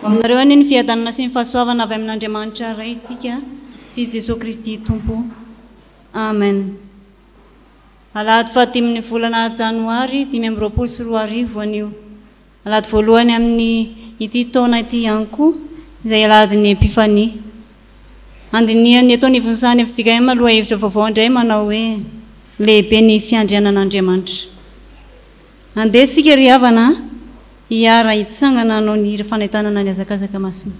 aminareo any ny fiadanana sy ny fahasoavana avy amin'Andriamanitra ray itsika sy Jesosy Kristy Tompo. Amen. Alahady fahatimin'ny volana Janoary 2024 anio. Alahady voalohany amin'ny ity taona ity ihany koa izay alahadin'ny Epifania. Andiniany atao ny vonsany avitsika ihany maloha hevitra vaovao indray manao hoe lehibe ny fiandrianan'Andriamanitra. Andeha sika ry havana hiara hitsangana anao ny fanaitanana ny azakazaka masina.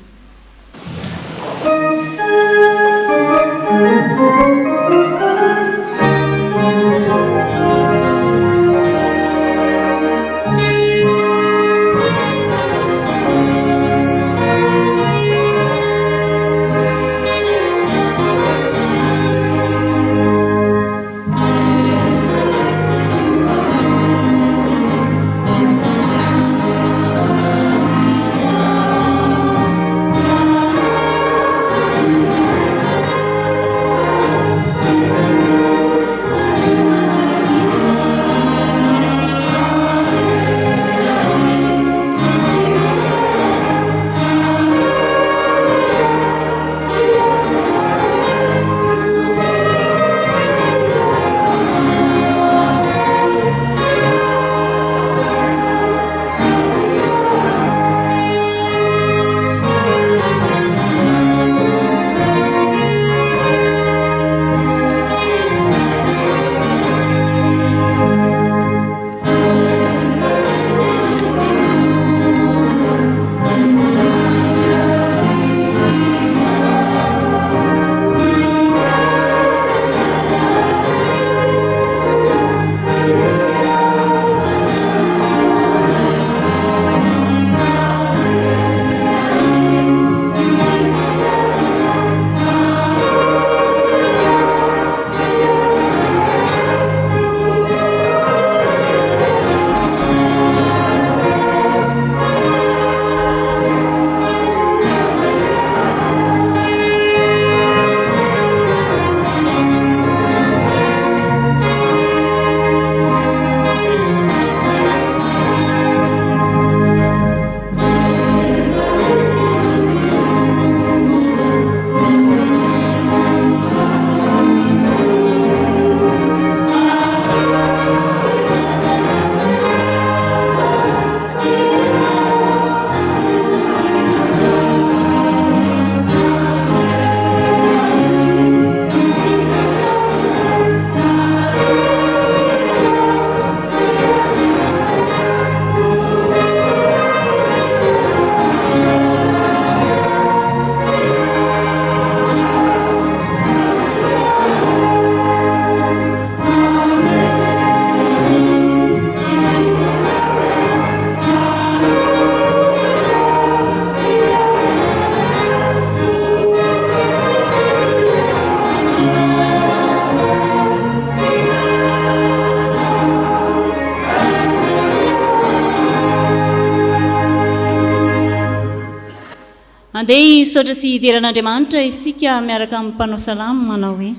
Andeha hisaotra sy hidiran'Andriamanitra isika miaraka amin'ny mpanao salamo manao hoe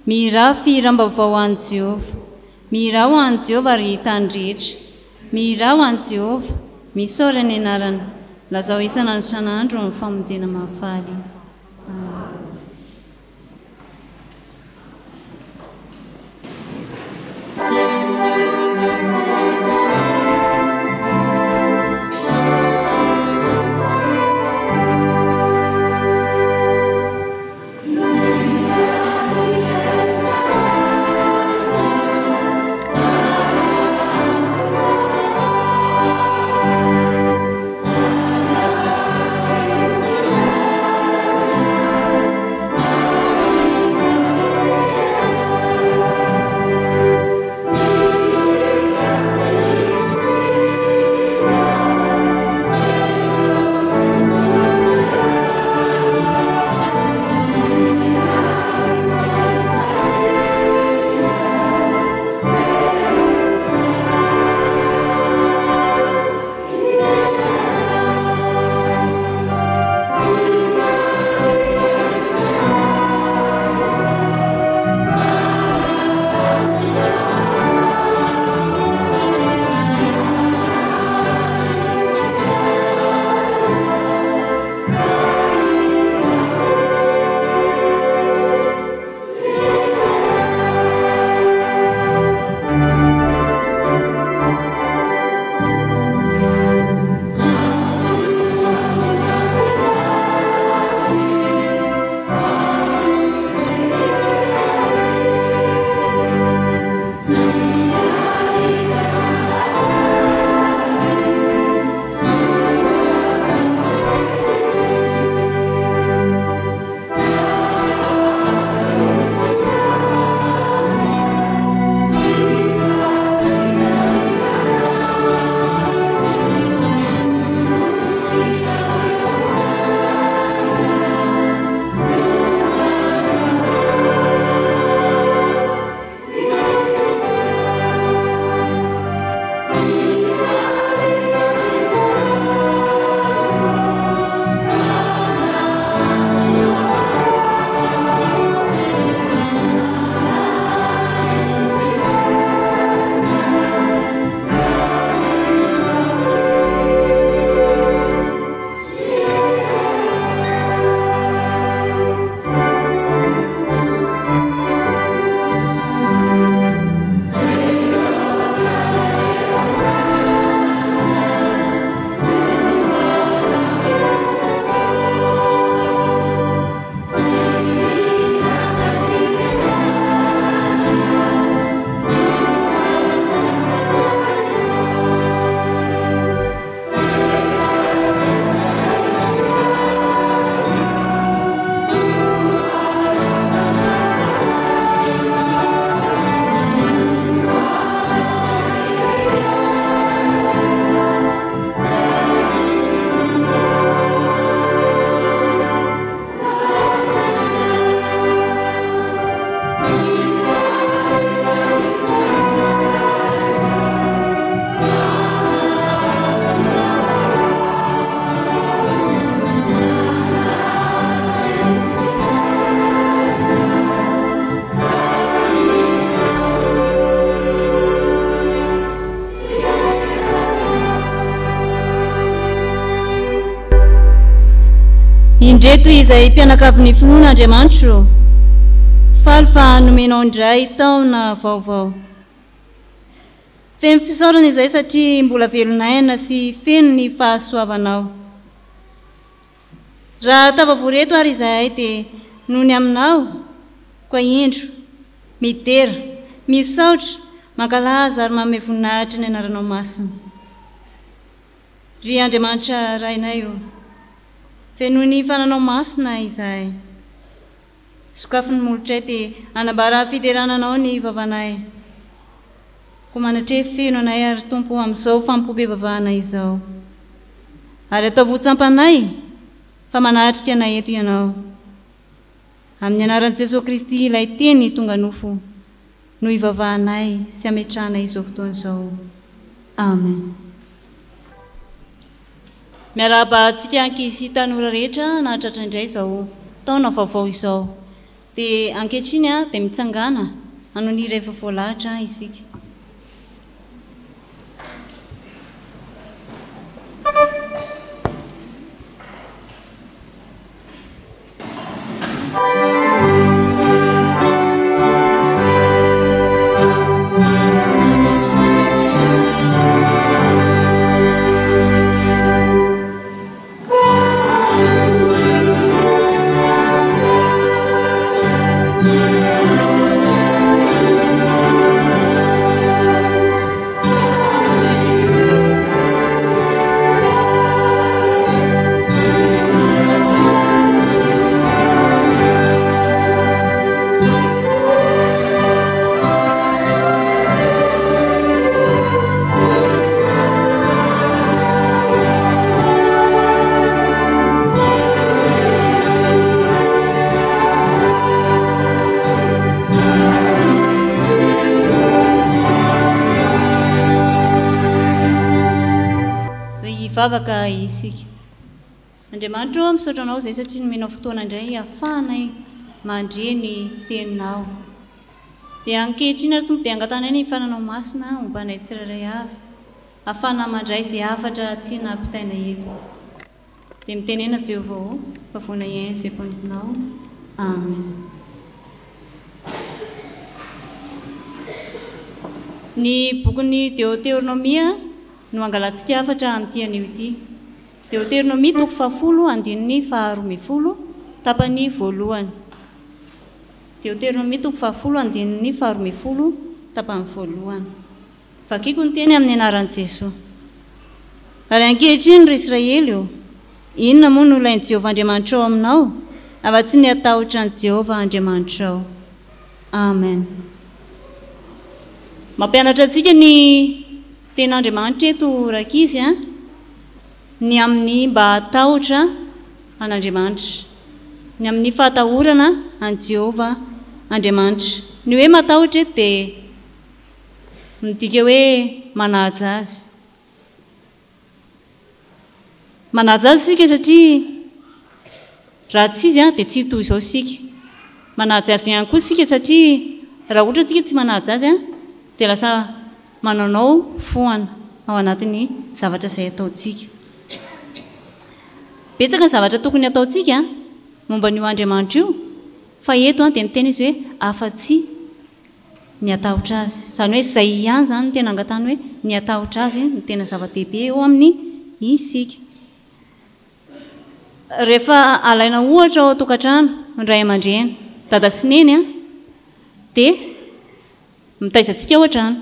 mirafy rambavao an Jehova, mirao an Jehova ary tany rehetra, mirao an Jehova, misaora ny anarana, lazao isan'andro isan'andro amin'ny famonjena mahafaly. indreto izay mpianakavin'ny finoan'Andriamanitro faly fa nomenao indray taona vaovao. Feno fisaorana izay satria mbola velonaina sy feno ny fahasoavanao. Raha tava-voreto ary izahay dia noho ny aminao koa indro mitera misaotra mankalaza ary manome voninahitra ny anaranao masina. Ry Andriamanitra rainay io, feno ny fananao masina izahay. Sokafin'ny molotray dia anambara fiderananao ny vavanay. Ko manatre feno anay ary tompo amin'izao fampom-pivavahana izao. Ary atao votsampanay fa manatrika anay eto ianao. Amin'ny anaran'i Jesosy Kristy ilay teny tonga nofo no ivavahanay sy ametrahanay izao fotoana izao. Amen. Miarahaba-tsika ankizy tanora rehetra nahatratra indray izao taona vaovao izao. Dia ankehitriny dia mitsangana hanao ny rehefa voalahatra isika. Vavaka isika. Andriamanitra misaotra anao izay satria nomenao fotoana indray ahafahanay mandre ny teninao. Dia ankehitriny ary tompo dia angatanay ny fananao masina ombanay tsirairay avy ahafahana mandray izay hafatra tiana ampitaina eto. Dia mitenena Jehovah mpavoana iain izay mpaminao. Amen. Ny bokin'ny Deutéronomia no angalantsika hafatra amin'ity anio ity. Deutéronomie toko 10 andininy 12 tapany voalohany. Deutéronomie toko 10 andininy 12 tapany voalohany. Vakiko ny teny amin'ny anaran'i Jesosy. Ary ankehitriny ry Israely io, inona moa no ilain'i Jehovah Andriamanitra ao aminao afa-tsy ny atahotra ny Jehovah Andriamanitra ao. Amen. Mampianatra antsika ny ten'Andriamanitra eto rakizy ny amin'ny mba atahotra an'Andriamanitra, ny amin'ny fahatahorana an Jehovah Andriamanitra. Ny hoe matahotra eto dia midika hoe manaja azy. Manaja azy sika satria raha tsy izy dia tsy toy izao sika. Manaja azy ihany koa sika satria raha ohatra tsika tsy manaja azy dia lasa mananao foana ao anatin'ny zavatra izay ataontsika. Betsaka ny zavatra tokony ataontsika momba n'io Andriamanitra io, fa eto dia miteny izy hoe afa-tsy ny atahotra azy. Izany hoe izay ihany zany no tena angatany hoe ny atahotra azy no tena zava-dehibe eo amin'ny isika. Rehefa alaina ohatra ao an-tokantrano ray aman-dreny, dada sy neny dia mitaizantsika ao an-trano.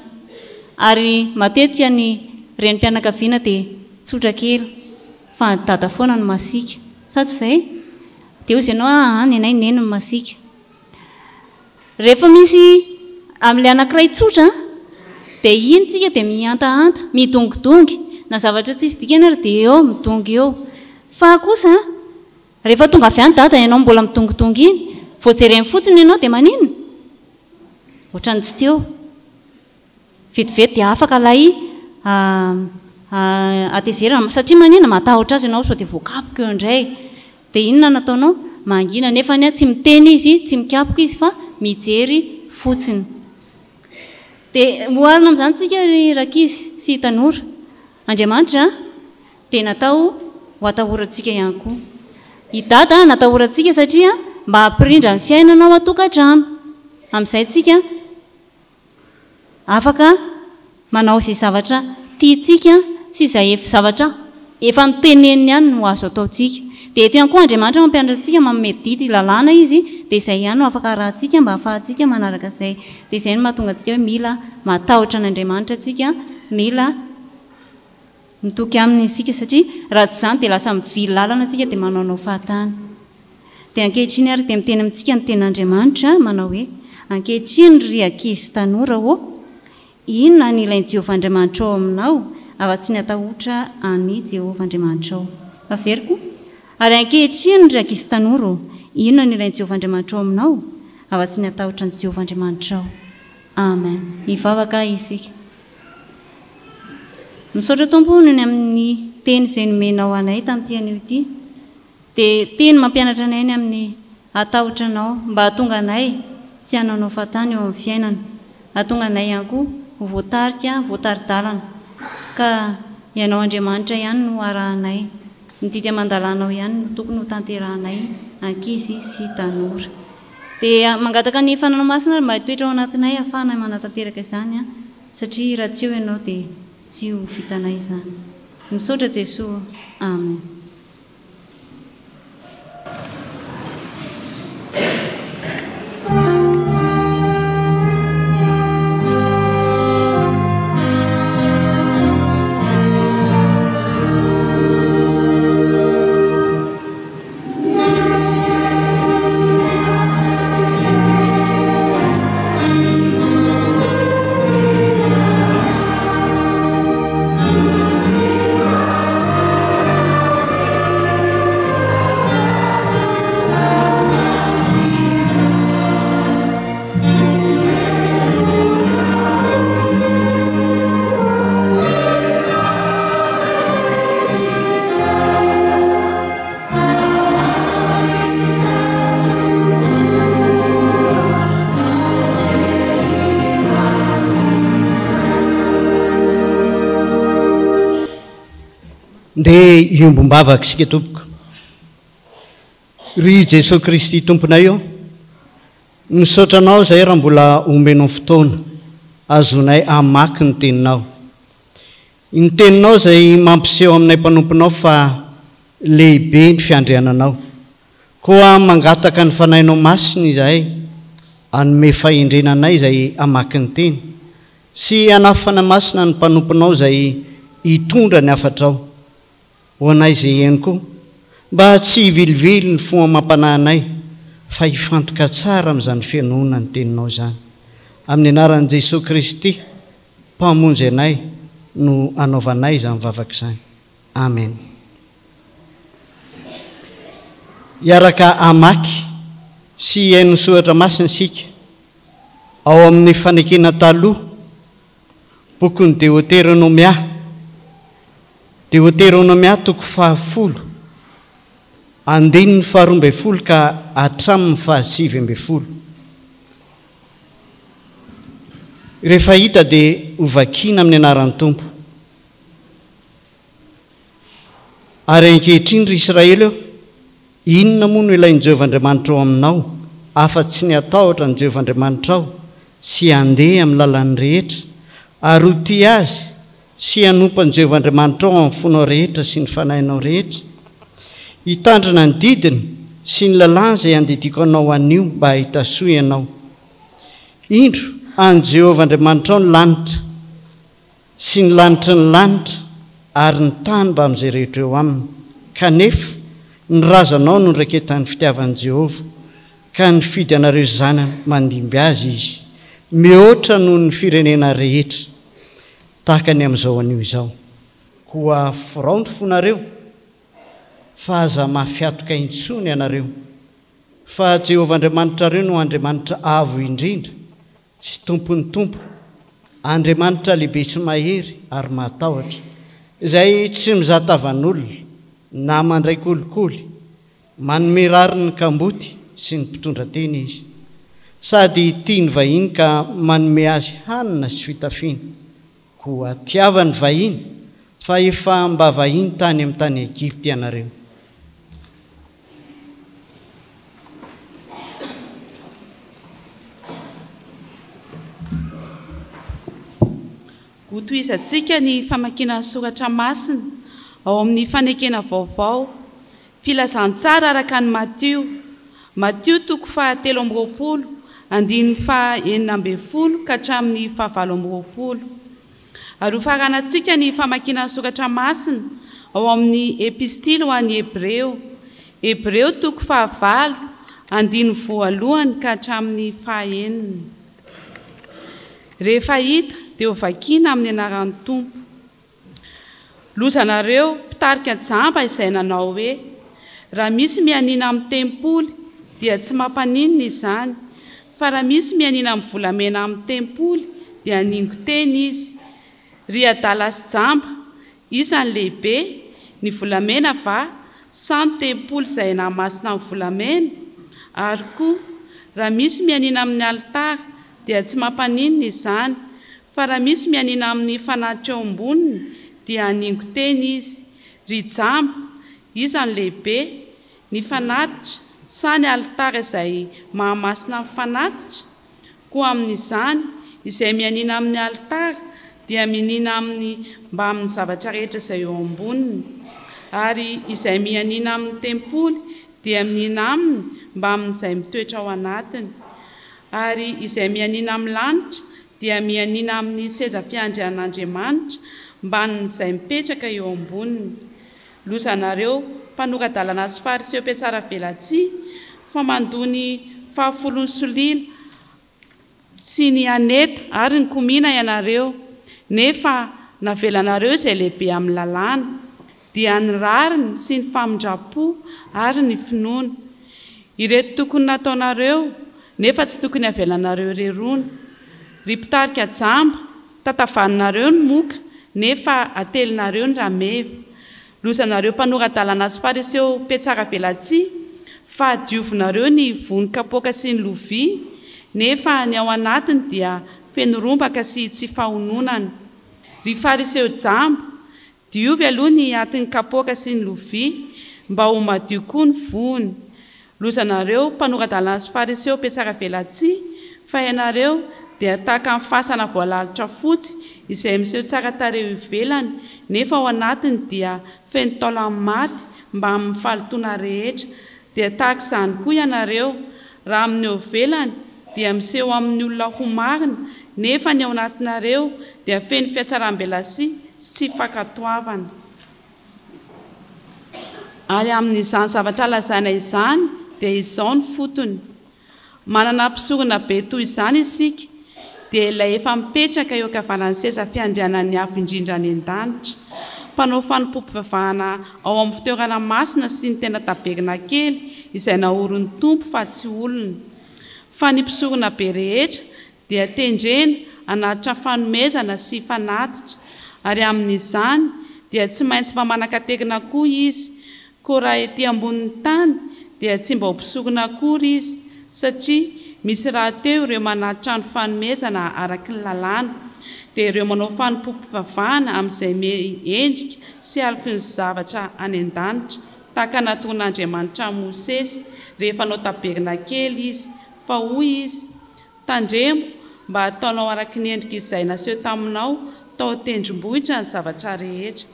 Ary matetika ny renim-pianakaviana dia tsotra kely fa dada foana no masika. Sa tsy izay? Dia ozy ianao ny anay neny no masika. Rehefa misy amin'ilay anankiray tsotra dia iny tsika dia miantahanta, midongidongy. Na zavatra tsisy dikany ary dia eo midongy eo. Fa kosa rehefa tonga avy any dada ianao mbola midongidongy iny, vao jereny fotsiny ianao dia maninona? Ohatrany tsy teo. Vetivety dia afaka ilay atezerana satria maninona matahotra azy ianao sao dia voakapoka eo indray. Dia inona nataonao? Mangina nefa tsy miteny izy, tsy mikapoka izy fa mijery fotsiny. Dia oharina amin'izany tsika ry rakizy sy tanora. Andriamanitra dia natao ho atahorantsika ihany koa. I dada natahorantsika satria mba hampirindra ny fiainanao atokantrano. Amin'izay tsika afaka manao izay zavatra tiantsika sy izay zavatra efa noteneniny ihany no azo ataontsika. Dia eto ihany koa Andriamanitra mampianatra antsika manome didy lalàna izy, dia izay ihany no afaka rahantsika mba hahafahantsika manaraka izay. Dia izay no mahatonga antsika hoe mila matahotra an'Andriamanitra antsika, mila mitoky aminy isika satria raha tsy izany dia lasa mivily lalana antsika dia manaonao fahatany. Dia ankehitriny ary dia miteny amintsika ny ten'Andriamanitra manao hoe ankehitriny ry ankizy tanora inona ny ilain'i Jehovah Andriamanitra ao aminao afa-tsy ny atahotra any Jehovah Andriamanitra ao. Averiko. Ary ankehitriny ry ankizy tanora inona ny ilain'i Jehovah Andriamanitra ao aminao afa-tsy ny atahotra ny Jehovah Andriamanitra ao. Amen. Hivavaka isika. Misaotra tompony amin'ny teny izay nomenao anay tamin'ity anio ity. Dia teny mampianatra anay ny amin'ny atahotra anao mba hahatonga anay tsy hanaonao fahatany eo amin'ny fiainana. Hahatonga anay ihany koa voatarika, voataridalana. Ka ianao Andriamanitra ihany no arahanay. Ny didy aman-dalanao ihany no tokony ho tanterahanay ankizy sy tanora. Dia mangataka ny fananao masina mba hitoetra ao anatinay ahafahana manatanteraka izany satria raha tsy eo ianao dia tsy ho vitanay izany. Misaotra Jesosy. Amen. Dia iombom-bavaka isika tompoko. Ry Jesosy Kristy tomponay io, misaotra anao izay raha mbola omenao fotoana azonay hamaky ny teninao. Ny teninao izay mampiseho aminay mpanomponao fa lehibe ny fiandriananao. Koa mangataka ny fanahinao masina izahay hanome fahendrenanay izay hamaky ny teny sy hanafana masina ny mpanomponao izay hitondra ny afatrao. Ho anay izay ihany koa mba tsy hivilivily ny fomba mampanahinay fa hifantoka tsara amin'izany fianoana ny teninao izany. Amin'ny anaran'i Jesosy Kristy mpamonjy anay no anaovanay izany vavaka izany. Amen. Iaraka hamaky sy haino soratra masina isika ao amin'ny fanekena taloha bokin'ny Deutéronomia. Deutéronomia toko 10 andininy 12 ka hatramin'ny 17. Rehefa hita dia hovakiana amin'ny anaran'ny Tompo. Ary ankehitriny ry Israely eo, inona moa no ilain'i Jehovah Andriamanitra ao aminao afa-tsy ny atahotra ny Jehovah Andriamanitra ao sy handeha amin'ny lalany rehetra ary ho tia azy sy hanompa ny Jehovah Andriamanitra ao amin'ny fonao rehetra sy ny fanahinao rehetra, hitandrina ny didiny sy ny lalàna izay andidiko anao anio mba hitasoa ianao. Indro any Jehovah Andriamanitra ao ny lanitra sy ny lanitra ny lanitra ary ny tany mba amin'izay rehetra eo aminy. Kanefa ny razanao no niraiketan'ny fitiavan'i Jehovah ka nifidy anareo zanany mandimby azy izy, mihoatra noho ny firenena rehetra tahaka ny amin'izao anio izao. Koa firaondro fonareo fa aza mafiatoka intsony ianareo fa Jehovah Andriamanitra reo no Andriamanitra avo indrindra sy tompon'ny tompo, Andriamanitra lehibe sy mahery ary matahotra, izay tsy mizatavan'olona na mandray kolikoly, manome rariny ny kamboty sy ny mpitondra teny izy, sady tia ny vahiny ka manome azy hanina sy fitafiana. Koa tiavany vahiny fa efa mba vahiny tany amin'ny tany Egypta ianareo. ho toizantsika ny famakiana ny soratra masina ao amin'ny fanekena vaovao filazantsara araka ny Matio toko fahatelo amby roapolo andiny fahaenina amby folo ka hatramin'ny fahavalo amby roapolo. Ary ho faranantsika ny famakiana ny soratra masina ao amin'ny epistily ho an'ny Hebreo toko fahavalo andiny voalohany ka hatramin'ny fahaenina. Rehefa hita dia ho vakiana amin'ny anaran'ny Tompo. Lozanareo mpitarika jamba izay nanao hoe raha misy mianina amin'ny tempoly dia tsy mampaninina izany, fa raha misy mianina amin'ny volamena amin'ny tempoly dia haningo teny izy. Ry adala sy jamba, isany lehibe, ny volamena va sa ny tempoly izay nahamasina amin'ny volamena? Ary koa raha misy mianina amin'ny alitara dia tsy mampaninina izany, fa raha misy mianina amin'ny fanatitra eo amboniny dia haningo teny izy. Ry jamba, isany lehibe, ny fanatitra sa ny alitara izay mahamasina amin'ny fanatitra? Koa amin'izany izay mianina amin'ny alitara dia minina mba amin'ny zavatra rehetra izay eo amboniny, ary izay mianina amin'ny tempoly dia minina aminy mba amin'izay mitoetra ao anatiny, ary izay mianina amin'ny lanitra dia mianina amin'ny seza fiandrian'Andriamanitra mba amin'izay mipetraka eo amboniny. Lozanareo mpanoradalana sy fariseo mpiatsara velatsia fa mandony fahafolony solila sy ny aneta ary ny komina ianareo, nefa navelanareo izay lehibe amin'ny lalàna dia ny rariny sy ny famindrapo ary ny finoana. Ireto tokony nataonareo nefa tsy tokony avelanareo rerona. Ry mpitarika jamba, tatavanareo ny moka nefa atelinareo ny rameva. Lozanareo mpanoradalana sy fariseo mpiatsara velatsia fa diovinareo ny vono kapoaka sy ny lovia, nefa ny ao anatiny dia feno rombaka sy tsy fahononana. Ry fariseo jamba, diovy aloha ny atin'ny kapoaka sy ny lovia mba ho madio koa ny voany. Lozanareo mpanoradalana sy fariseo mpiatsara velatsia fa ianareo dia tahaka amin'ny fasana voalalitra fotsy izay miseho tsara tareo ivelany, nefa ao anatiny dia feno taolany maty mba amin'ny falotona rehetra. Dia tahaka izany koa ianareo, raha amin'ny eo ivelany dia miseho amin'ny olona ho marina, nefa ny ao anatinareo dia feno fiatsaram-belasia sy fankatoavana. Ary amin'izany zavatra lazana izany dia izao ny fotony. Manana mpisorona be toy izany isika dia ilay efa mipetraka eo ankavanan'ny seza fiandrianan'ny avo indrindra any an-danitra, mpanao fanompoam-pivavahana ao amin'ny fitoerana masina sy ny tena taberna kely izay naorin'ny Tompo fa tsy olona. Fa ny mpisorona be rehetra dia tendrena anatitra fanomezana sy fanatitra, ary amin'izany dia tsy maintsy mba manakaterina koa izy. Koa raha etỳ ambonin'ny tany dia tsy mba ho mpisorona akory izy, satria misy raha teo ireo manatitra ny fanomezana araky ny lalàna, dia ireo manao fanompoam-pivavahana amin'izay endrika sy aloko ny zavatra any an-danitra, tahaka nataon'Andriamanitra Mosesy rehefa nao taberna kely izy. Fa hoy izy, tandremo mba ataonao araky ny endrika izay naseho taminao tao tendrombohitra ny zavatra rehetra.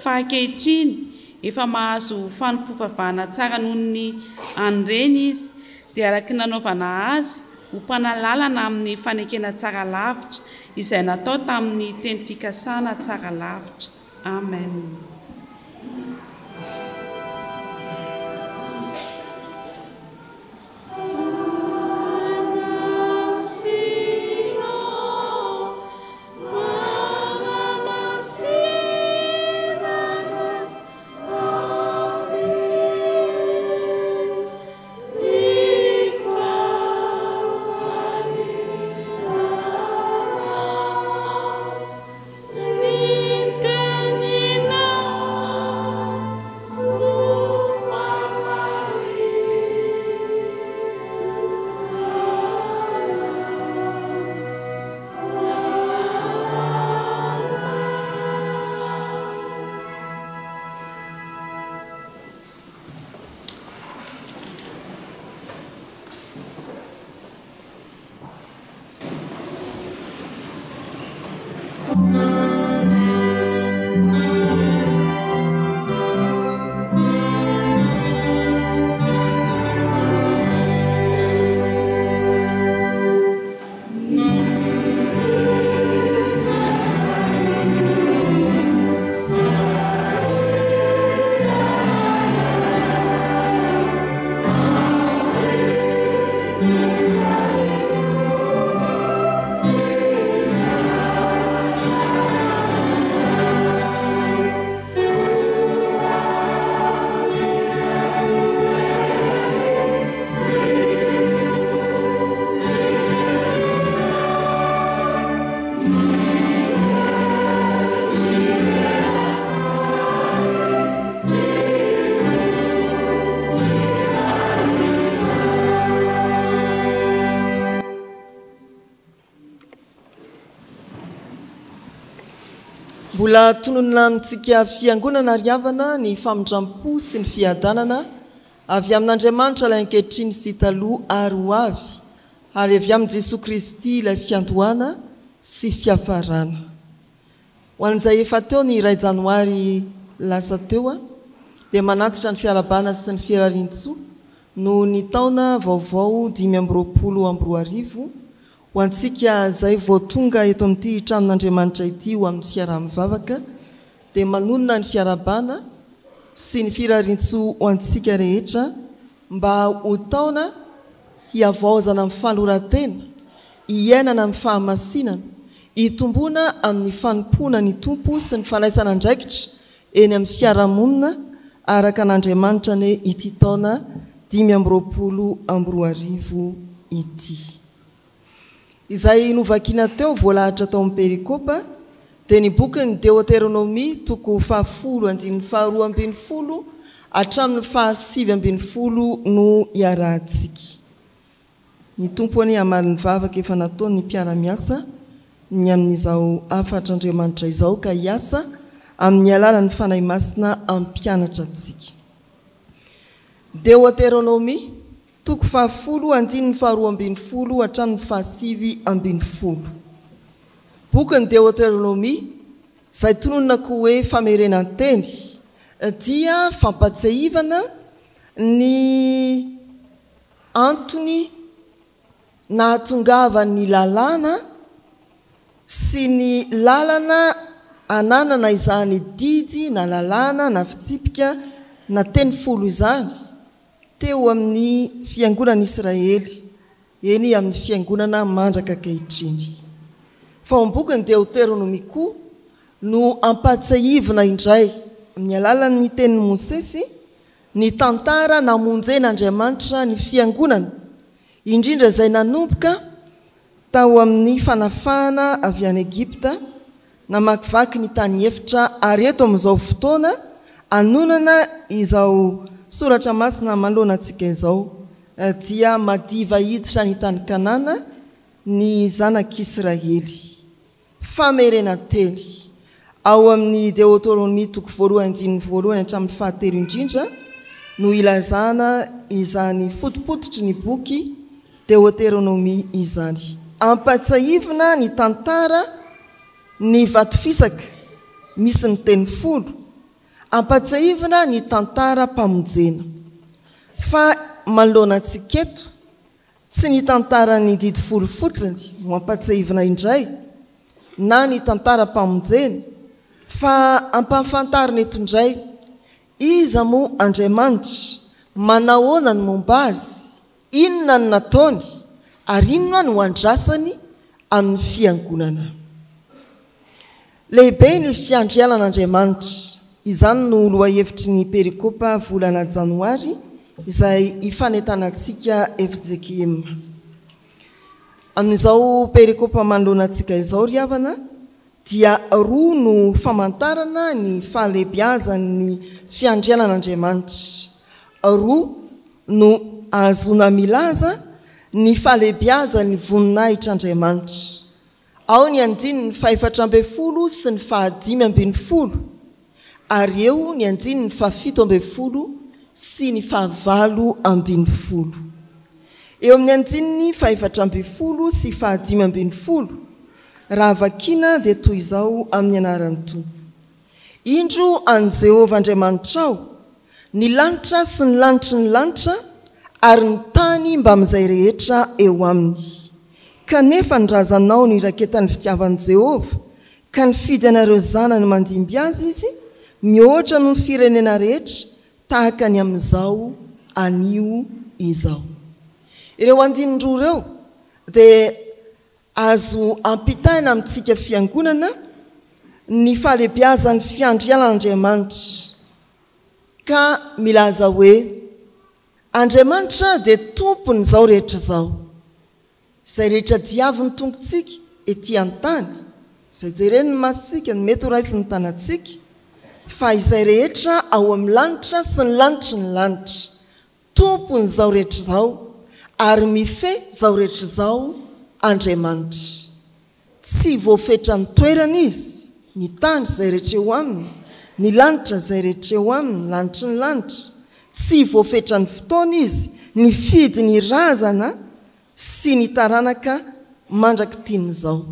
Fa ankehitriny efa mahazo fanompoam-pivavahana tsara noho ny an'ireny izy, dia araky nanaovana azy ho mpanalalana amin'ny fanekena tsara lavitra izay natao tamin'ny teny fikasana tsara lavitra. Amen. Nintendo mbola tononona amintsika fiangonana riavana ny famindrampo sy ny fiadanana avy amin'Andriamanitra ilay ankehitriny sy taloha ary ho avy ary avy amin'i Jesosy Kristy ilay fiandohana sy fiafarana. Ho an'izay efa teo ny 1 Janoary lasa teo dia manatitra ny fiarabana sy ny fiararin-tsoa no ny taona vaovao 2022 ho antsika izay vao tonga eto amin'ity tranon'Andriamanitra ity ho amin'ny fiaraha-mivavaka dia manonona ny fiarabana sy ny firarin-tsoa ho antsika rehetra mba ho taona hiavaozana amin'ny fahalorantena, hiainana amin'ny fahamasinana, hitomboana amin'ny fanompoana ny tompo sy ny fanaisana andraikitra eny amin'ny fiarahamonina araka an'Andriamanitra ny ity taona 2022 ity. Izay novakiana teo voalahatra tao amin'ny perikopa dia ny bokin'ny Deutéronomie 10:12 hatramin'ny 7:20 no iarahantsika. Ny tompony amalin'ny vavaka efa nataony ny mpiara-miasa ny amin'izao afatr'Andriamanitra izao ka hiasa amin'ny alalan'ny fanahy masina ampianatra antsika. Deutéronomie 10:12 hatramin'ny 7:20. Bokin'ny Deutéronomie izay tonononako hoe famerenan-teny dia fampatsiahivana ny antony nahatongavan'ny lalàna sy ny lalana ananana izany didy na lalàna na fitsipika na teny folo izany teo amin'ny fiangonana Israely, eny amin'ny fiangonana mandraka ankehitriny. Fa ao bokin'ny Deutéronomie koa no ampatsiahivina indray amin'ny alalan'ny tenin'i Mosesy ny tantara namonjen'Andriamanitra ny fiangonana, indrindra izay nanomboka tao amin'ny fanafahana avy any Egipta namakivaky ny tany efitra ary eto amin'izao fotoana anonana izao soratra masina manoloana antsika izao dia madiva hiditra ny tany Kanana ny zanak'Israely. Famerenan-teny ao amin'ny Deutéronomie 1:1 hatramin'ny 7 indrindra no ilazana izany fotopototry ny boky Deutéronomie izany. Ampatsiahivina ny tantara ny vatofisaka misy ny teny folo, ampatsiahivina ny tantara mpamonjena. Fa manoloana antsika eto tsy ny tantara ny didy folo fotsiny no ampatsiahivina indray na ny tantara mpamonjena, fa ampahafantarina eto indray iza moa Andriamanitra, manahoana ny momba azy, inona ny nataony ary inona no andrasany amin'ny fiangonana. Lehibe ny fiandrianan'Andriamanitra, izany no lohahevitry ny perikopa volana Janoary izay ifanentanantsika FJKM. Amin'izao perikopa manoloana antsika izao ry havana dia roa no famantarana ny fahalebiazan'ny fiandrianan'Andriamanitra. Roa no azona milaza ny fahalebiazan'ny voninahitr'Andriamanitra. Ao ny 4:40 sy ny 5:20 ary eo ny 7:70 sy ny 8:20. Eo amin'ny 4:40 sy 5:20 raha vakiana dia toy izao amin'ny anaran'ny Tompo. Indro an Jehovah Andriamanitra ao ny lanitra sy ny lanitry ny lanitra ary ny tany mba amin'izay rehetra eo aminy. Kanefa ny razanao ny raketan'ny fitiavan'i Jehovah ka ny fidy anareo zanany mandimby azy izy mihoatra no ny firenena rehetra tahaka ny amin'izao anio izao. Ireo andinindroa ireo dia azo ampitaina amintsika fiangonana ny fahalebiazan'ny fiandrianan'Andriamanitra ka milaza hoe Andriamanitra dia tompony izao rehetra izao. Izay rehetra diavy ny tongotsika ety an-tany, izay jereny ny masitsika ny mety ho raisy ny tanantsika, fa izay rehetra ao amin'ny lanitra sy ny lanitry ny lanitra, tompony izao rehetra izao ary mifehy izao rehetra izao Andriamanitra. Tsy voafetra ny toerana izy ny tany zay rehetra eo aminy ny lanitra zay rehetra eo aminy lanitry ny lanitra tsy voafetra ny fotoana izy ny fidy ny razana sy ny taranaka mandraky tian'izao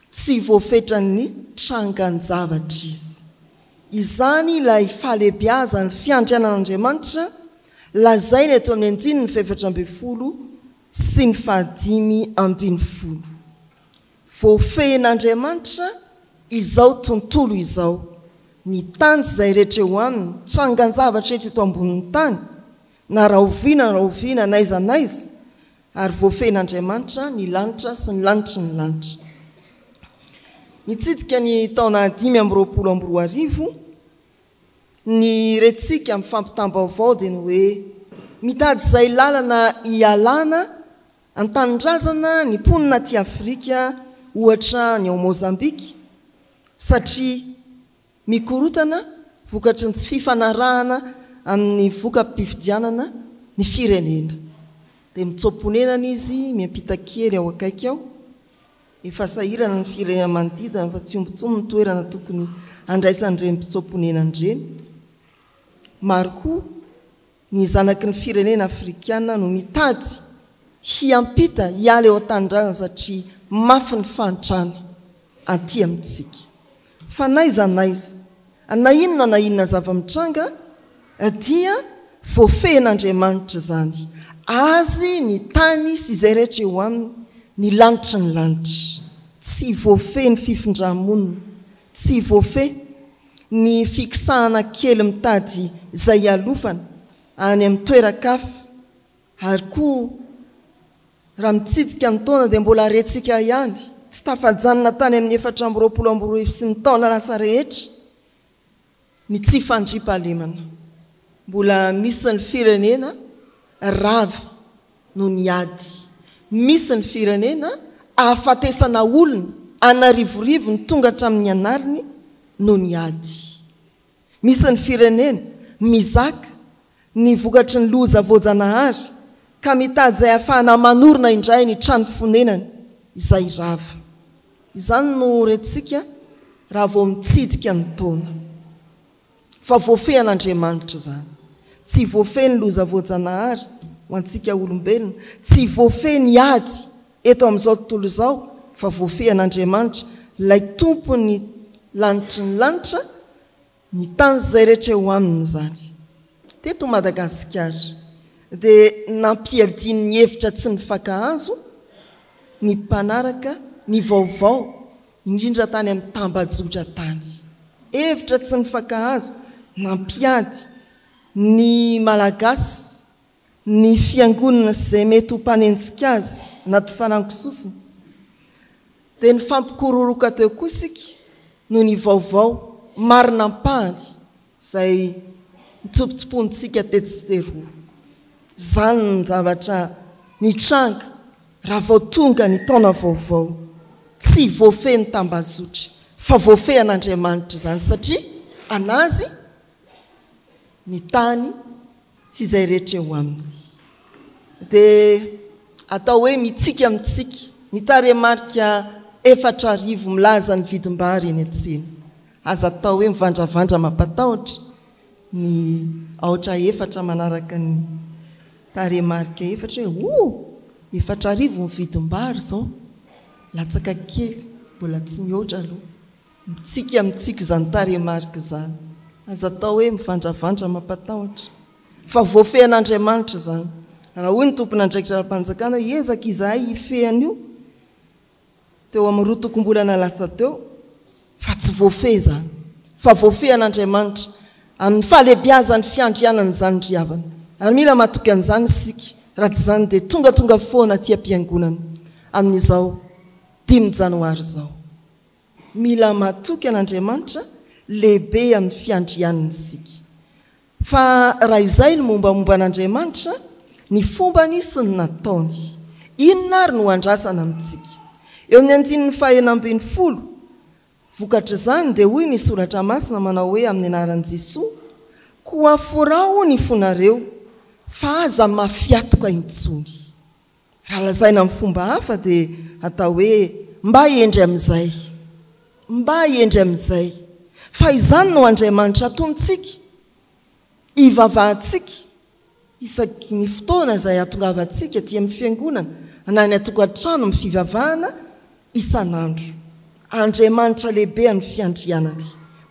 tsy voafetra ny trangan-javatra izy izany ilay fahalebiazany fiandrianan'Andriamanitra lazainy eto amin'ny 9:20 sy ny 5:10 voafehin'Andriamanitra izao tontolo izao ny tany zay rehetra eo aminy trangan-javatra rehetra eto ambonin'ny tany na rahoviana naiza ary voafehin'Andriamanitra ny lanitra sy ny lanitry ny lanitra mitsidika ny taona 520 ny retsika amin'ny fampitam-baovao dia ny hoe mitady izay lalana ialana antanindrazana ny mponina ty Afrika ohatra ny ao Mozambika satria mikorotana vokatry ny tsy fifanarahana amin'ny voka-pifidianana ny firenena dia mitsoponenana izy miampita kely ao akaiky ao efa sahirana ny firenena manodidina fa tsy ombitsomy ny toerana tokony andraisan'ireny mpitsoponenana ireny maro koa ny zanaky ny firenena afrikana no mitady hiampita hiala eo an-tanindrazana satria mafy ny fantrana aty amintsika fa naiza na inona zava-mitranga dia voafehin'Andriamanitra zany azy ny tany sy izay rehetra eo aminy ny lanitra ny lanitra tsy voafe ny fifindramonina tsy voafe ny fikisahana kely mitady izay alofana any amin'ny toeran-kafa ary koa raha mitsidika ny taona dia mbola retsika ihany tsy tafajanona tany amin'ny 420 sy ny taona lasa rehetra ny tsy fandriampahalemana mbola misy ny firenena rava no ny ady misy ny firenena ahafatesana olona anarivorivo ny tonga hatramin'ny anariny no ny ady misy ny firenena mizaka ny vokatry ny loza voajanahary ka mitady izay ahafahana manorina indray ny trano fonenany izay rava izany no retsika raha vao mitsidika ny taona fa voafehin'Andriamanitra zany tsy voafe ny loza voajanahary ho antsika olombelona tsy voafe ny ady eto amin'izao tontolo izao fa voafehin'Andriamanitra lay tompony lanitry ny lanitra ny tany zay rehetra eo aminy zany teto Madagasikara dia nampiadiny ny hevitra tsy ny fankahazo ny mpanaraka ny vaovao indrindra tany amin'ny tambajotra tany hevitra tsy ny fankahazo nampiady ny malagasy ny fiangonana izay mety ho mpanenjika azy anaty fanankisosiny dia ny fampikororoka teo koa isika no ny vaovao marina ampahany izay mitsopotsopontsika tetsyteroa zany ny zavatra ny tranga raha vao tonga ny taona vaovao tsy voafe ny tambazotra fa voafehin'Andriamanitra zany satria anazy ny tany sy izay rehetra eo aminy dia atao hoe mitsika mitsika ny taremarika 4,000 milaza ny vidim-bary eny an-tsena aza atao hoe mivandravandra mampatahotra ny aotra 4 manaraka ny taremarika 4 hoe 4,000 ny vidim-bary zao latsaka kely mbola tsy mihoatra aloha mitsika mitsika zany taremarika zany aza atao hoe mivandravandra mampatahotra fa voafehin'Andriamanitra zany raha hoy ny tompon'andraikitra ara-panjakana hoe ezaka izahay ifehany io teo amin'ny roa tokom-bolana lasa teo fa tsy voafe zany fa voafehin'Andriamanitra amin'ny fahalebiazany fiandrianany zany riavana ary mila matoky an'izany isika raha tsy zany dia tonga foana aty am-piangonana amin'izao 5 janoary zao mila matoky an'Andriamanitra lehibe amin'ny fiandrianany isika fa raha izay ny mombamomba an'Andriamanitra ny fombany sy ny nataony inona ary no andrasana amintsika eo amin'ny 9:40 vokatra izany dia hoy ny soratra masina manao hoe amin'ny anaran'i Jesosy koa forao ny fonareo fa aza mafiatoka intsony raha lazaina amin'ny fomba hafa dia atao hoe mba endry amin'izay mba endry amin'izay fa izany no Andriamanitra atontsika ivavahantsika isaky ny fotoana izay atongavantsika tia amin'ny fiangonana na ny atokantrano amin'ny fivavahana isan'andro. Andriamanitra lehibe amin'ny fiandrianany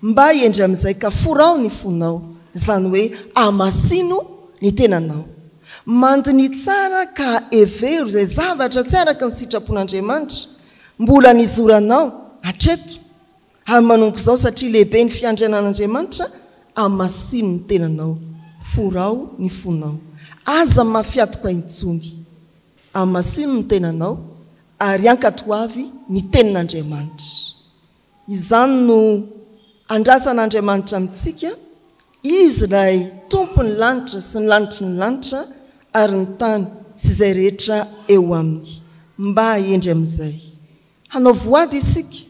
mba endry amin'izay ka forao ny fonao, izany hoe amasino ny tenanao, mandiny tsara ka evero izay zavatra tsy araka ny sitrapon'Andriamanitra mbola nizoranao hatreto ary manomboka izao satria lehibe ny fiandrianan'Andriamanitra amasino ny tenanao, forao ny fonao, aza mafiatoka intsony amasino ny tenanao ary ankatoavy ny tenin'Andriamanitra. Izany no andrasan'Andriamanitra amintsika, izy ilay tompony lanitra sy ny lanitry ny lanitra ary ny tany sy izay rehetra eo aminy, mba endry amin'izay hanao voady isika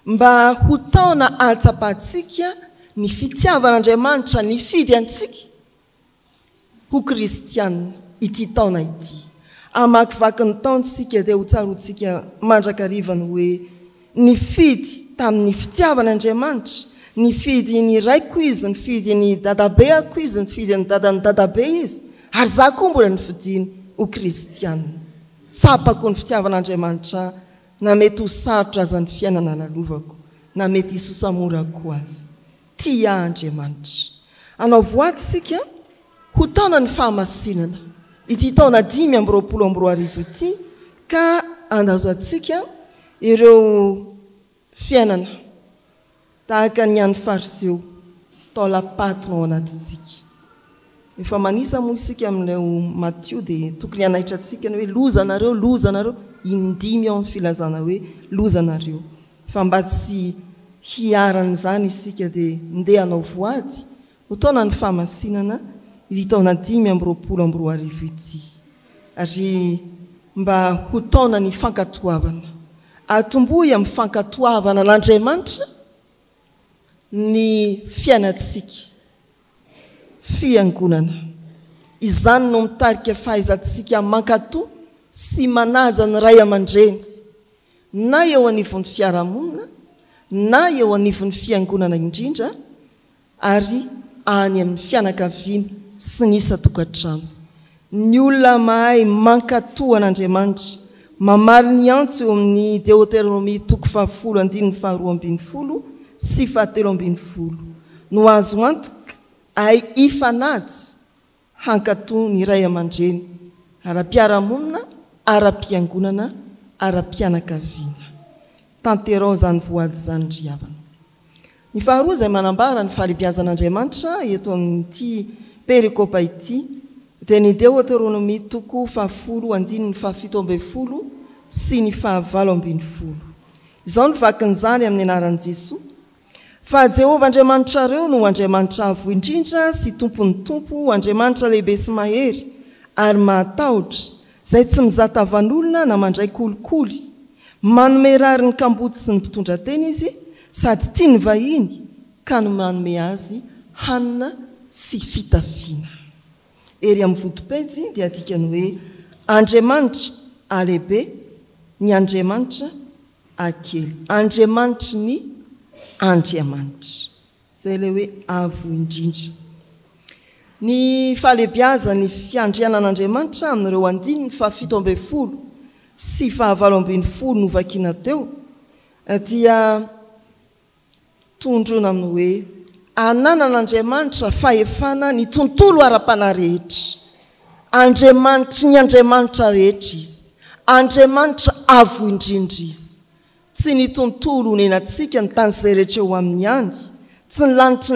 mba ho taona ahatsapahantsika ny fitiavan'Andriamanitra ny fidy antsika ho kristianina ity taona ity. Amakivaky ny taona sika dia ho tsaroantsika mandrakariva hoe ny fidy tamin'ny fitiavan'Andriamanitra, ny fidy ny raiko izy, ny fidy ny dadabeako izy, ny fidy ny dadany dadabe izy, ary za koa mbola ny fidiny ho kristianina. Tsapako ny fitiavan'Andriamanitra na mety ho sarotra aza ny fiainana lalovako, na mety hisosamorako azy. Tia Andriamanitra. Anao voady sika ho taona ny fahamasinana ity taona 520 ity, ka andazantsika ireo fiainana tahaka ny an'ny fariseo tao lapaty ao anatintsika. Efa manisa moa isika amin'ilay Matthieu dia tokony anaitrantsika ny hoe lozanareo indimy ao amin'ny filazana hoe lozanareo, fa mba tsy hiaran'izany isika dia ndeha hanao voady ho taona ny fahamasinana ity taona 520 ity, ary mba ho taona ny fankatoavana, atombohy amin'ny fankatoavana n'Andriamanitra ny fiainantsika fiangonana. Izany no mitarika fahaizantsika mankatoa sy manaja ny ray aman-dreny na eo anivon'ny fiarahamonina na eo anivon'ny fiangonana indrindra ary any amin'ny fianakaviana sy ny isa-tokantrano. Ny olona mahay mankatoa an'Andriamanitra mamaly ny antso eo amin'ny Deutéronomie 10:12 sy 13 no azo antoka ay ifanady hankatoa ny ray aman-dreny ara-piarahamonina, ara-piangonana, ara-pianakaviana. Tanterao zany voady zany ry havana. Ny faharoa izay manambara ny fahalebiazan'Andriamanitra eto amin'ity perikopa ity dia ny Deutéronomie 10:17 sy ny 20. Izao ny vakin'izany amin'ny anaran'i Jesosy. Fa Jehovah Andriamanitrareo no Andriamanitra avo indrindra sy tompon'ny tompo, Andriamanitra lehibe sy mahery ary mahatahotra, izay tsy mizatavan'olona na mandray kolikoly, manome rary ny kamboty sy ny mpitondra teny izy, sady tia ny vahiny ka no manome azy hanina sy fitafiana. Ery amin'ny vodopejy dia dikany hoe Andriamanitra alehibe, ny Andriamanitra akely, Andriamanitra ny Andriamanitra, izay le hoe avo indrindra. Ny fahalebiaza ny fiandrianan'Andriamanitra amin'ireo andininy 17 sy 20 no vakiana teo dia tondrona amin'ny hoe ananan'Andriamanitra fahefana ny tontolo ara-pana rehetra. Andriamanitra ny Andriamanitra rehetra izy, Andriamanitra avo indrindra izy. Tsy ny tontolo nenantsika ny tany izay rehetra eo amin'ny any, tsy ny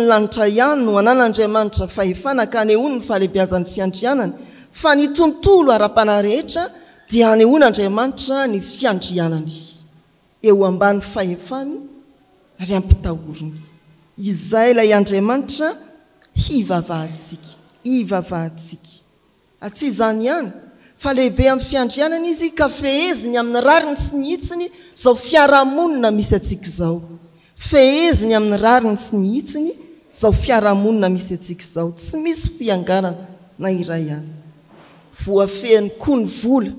lanitra ihany no anan'Andriamanitra fahefana ka anehoany ny fahalebiazan'ny fiandrianany, fa ny tontolo ara-pana rehetra dia anehoan'Andriamanitra ny fiandrianany eo ambany fahefany ary ampitahorony. Izay ilay Andriamanitra hivavahantsika. Atsy izany ihany, fa lehibe amin'ny fiandrianany izy ka feheziny amin'ny rariny sy ny hitsiny zao fiarahamonina misy atsika zao. Feheziny amin'ny rariny sy ny hitsiny zao fiarahamonina misy atsika zao. Tsy misy fiangarana na iray azy. Voafehany koa ny vola,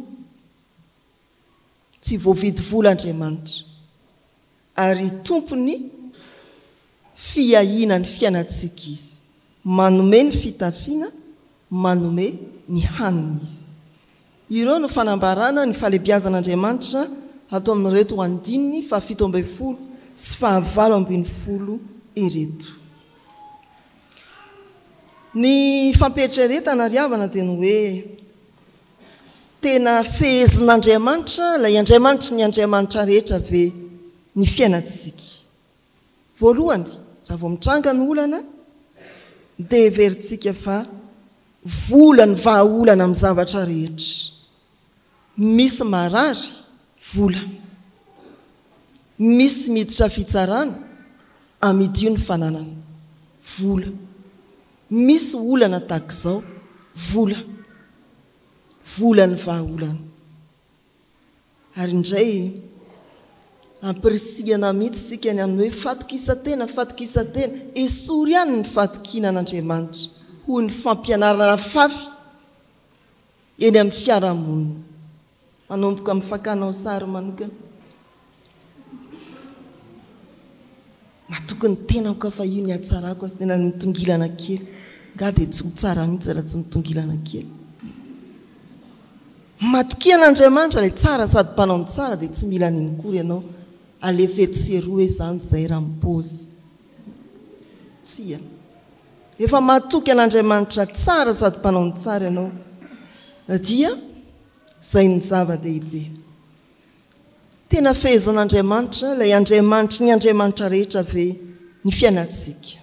tsy voavidy vola Andriamanitra, ary tompony fiahina ny fiainatsika izy manome ny fitafiana manome ny hanina izy ireo no fanambarana ny fahalebiazan'Andriamanitra ato amin'reto andininy 17 sy 19 ireto ny fampietreretana riavana dia ny hoe tena fehezin'Andriamanitra ilay Andriamanitra ny Andriamanitra rehetra ve ny fiainatsika voalohany raha vao mitranga ny olana dia veritsika fa vola ny vahaolana amin'ny zavatra rehetra misy marary vola misy miditra fitsarana amidio ny fananana vola misy olana tahaka izao vola ny vahaolana ary indray ampirisihana mihitsy sika ny amin'ny hoe fatokisatena esory ihany ny fatokinan'Andriamanitra hoy ny fampianarana fafy eny amin'ny fiarahamonina manomboka amin'ny fakanao sary manokana matokony tena ko fa io ny atsarako sy tena ny mitongilana kely nga dia tsy ho tsara mihitsy raha tsy mitongilana kely matokian'Andriamanitra ilay tsara sady mpanao ny tsara dia tsy mila ninikory ianao alefetseroa izany izay raha mipozy tsia efa matoky an'Andriamanitra tsara sady mpanao ny tsara ianao dia izay ny zava-dehibe tena fehezan'Andriamanitra ilay Andriamanitra ny Andriamanitra rehetra ve ny fiainatsika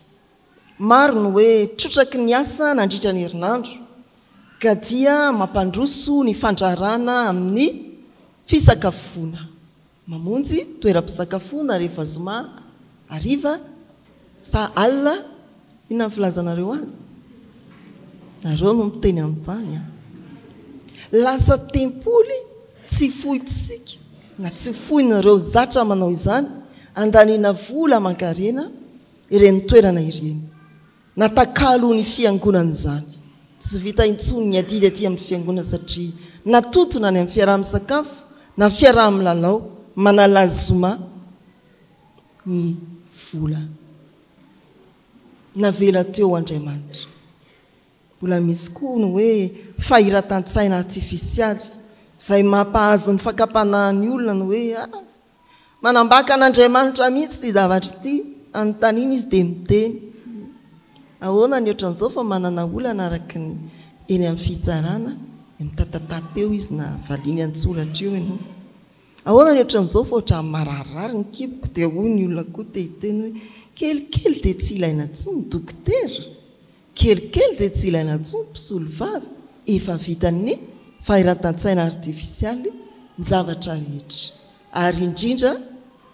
maro ny hoe trotraky ny asa nandritra ny herinandro ka dia mampandroso ny fandrarana amin'ny fisakafoana mamonjy toeram-pisakafoana rehefa zoma ariva sa alina inona ny filazanareo azy nareo no miteny amin'izany lasa tempoly tsy fohitsika na tsy fohinareo zatra manao izany andaniana vola mankarena ireny toerana ireny natakalo ny fiangonana izany tsy vita intsony ny adidy aty amin'ny fiangonana satria natotona ny amin'ny fiaraha-misakafo na fiaraha-milalao manalazoma ny vola navela teo Andriamanitra mbola misy koa no hoe fahiratan-tsaina artifisialy izay mampahazo ny fakapanahan'ny olona no hoe manambaka an'Andriamanitra mihitsy ty zavatra ity anontaniana izy dia miteny ahoana ny ohatran'izao fa manana olana araka ny eny amin'ny fitsarana mitatatateo izy na valiany antsoratra eo ianao ahoana ny ohatran'izao fa ohatra mararary ny kiboko dia hoy ny olona koa tehiteny hoe kelikely dia tsy ilaina tsony dokotera kelikely dia tsy ilaina tsony mpisolo vavy efa vitan'ny fahiratan-tsaina artifisialy ny zavatra rehetra ary indrindra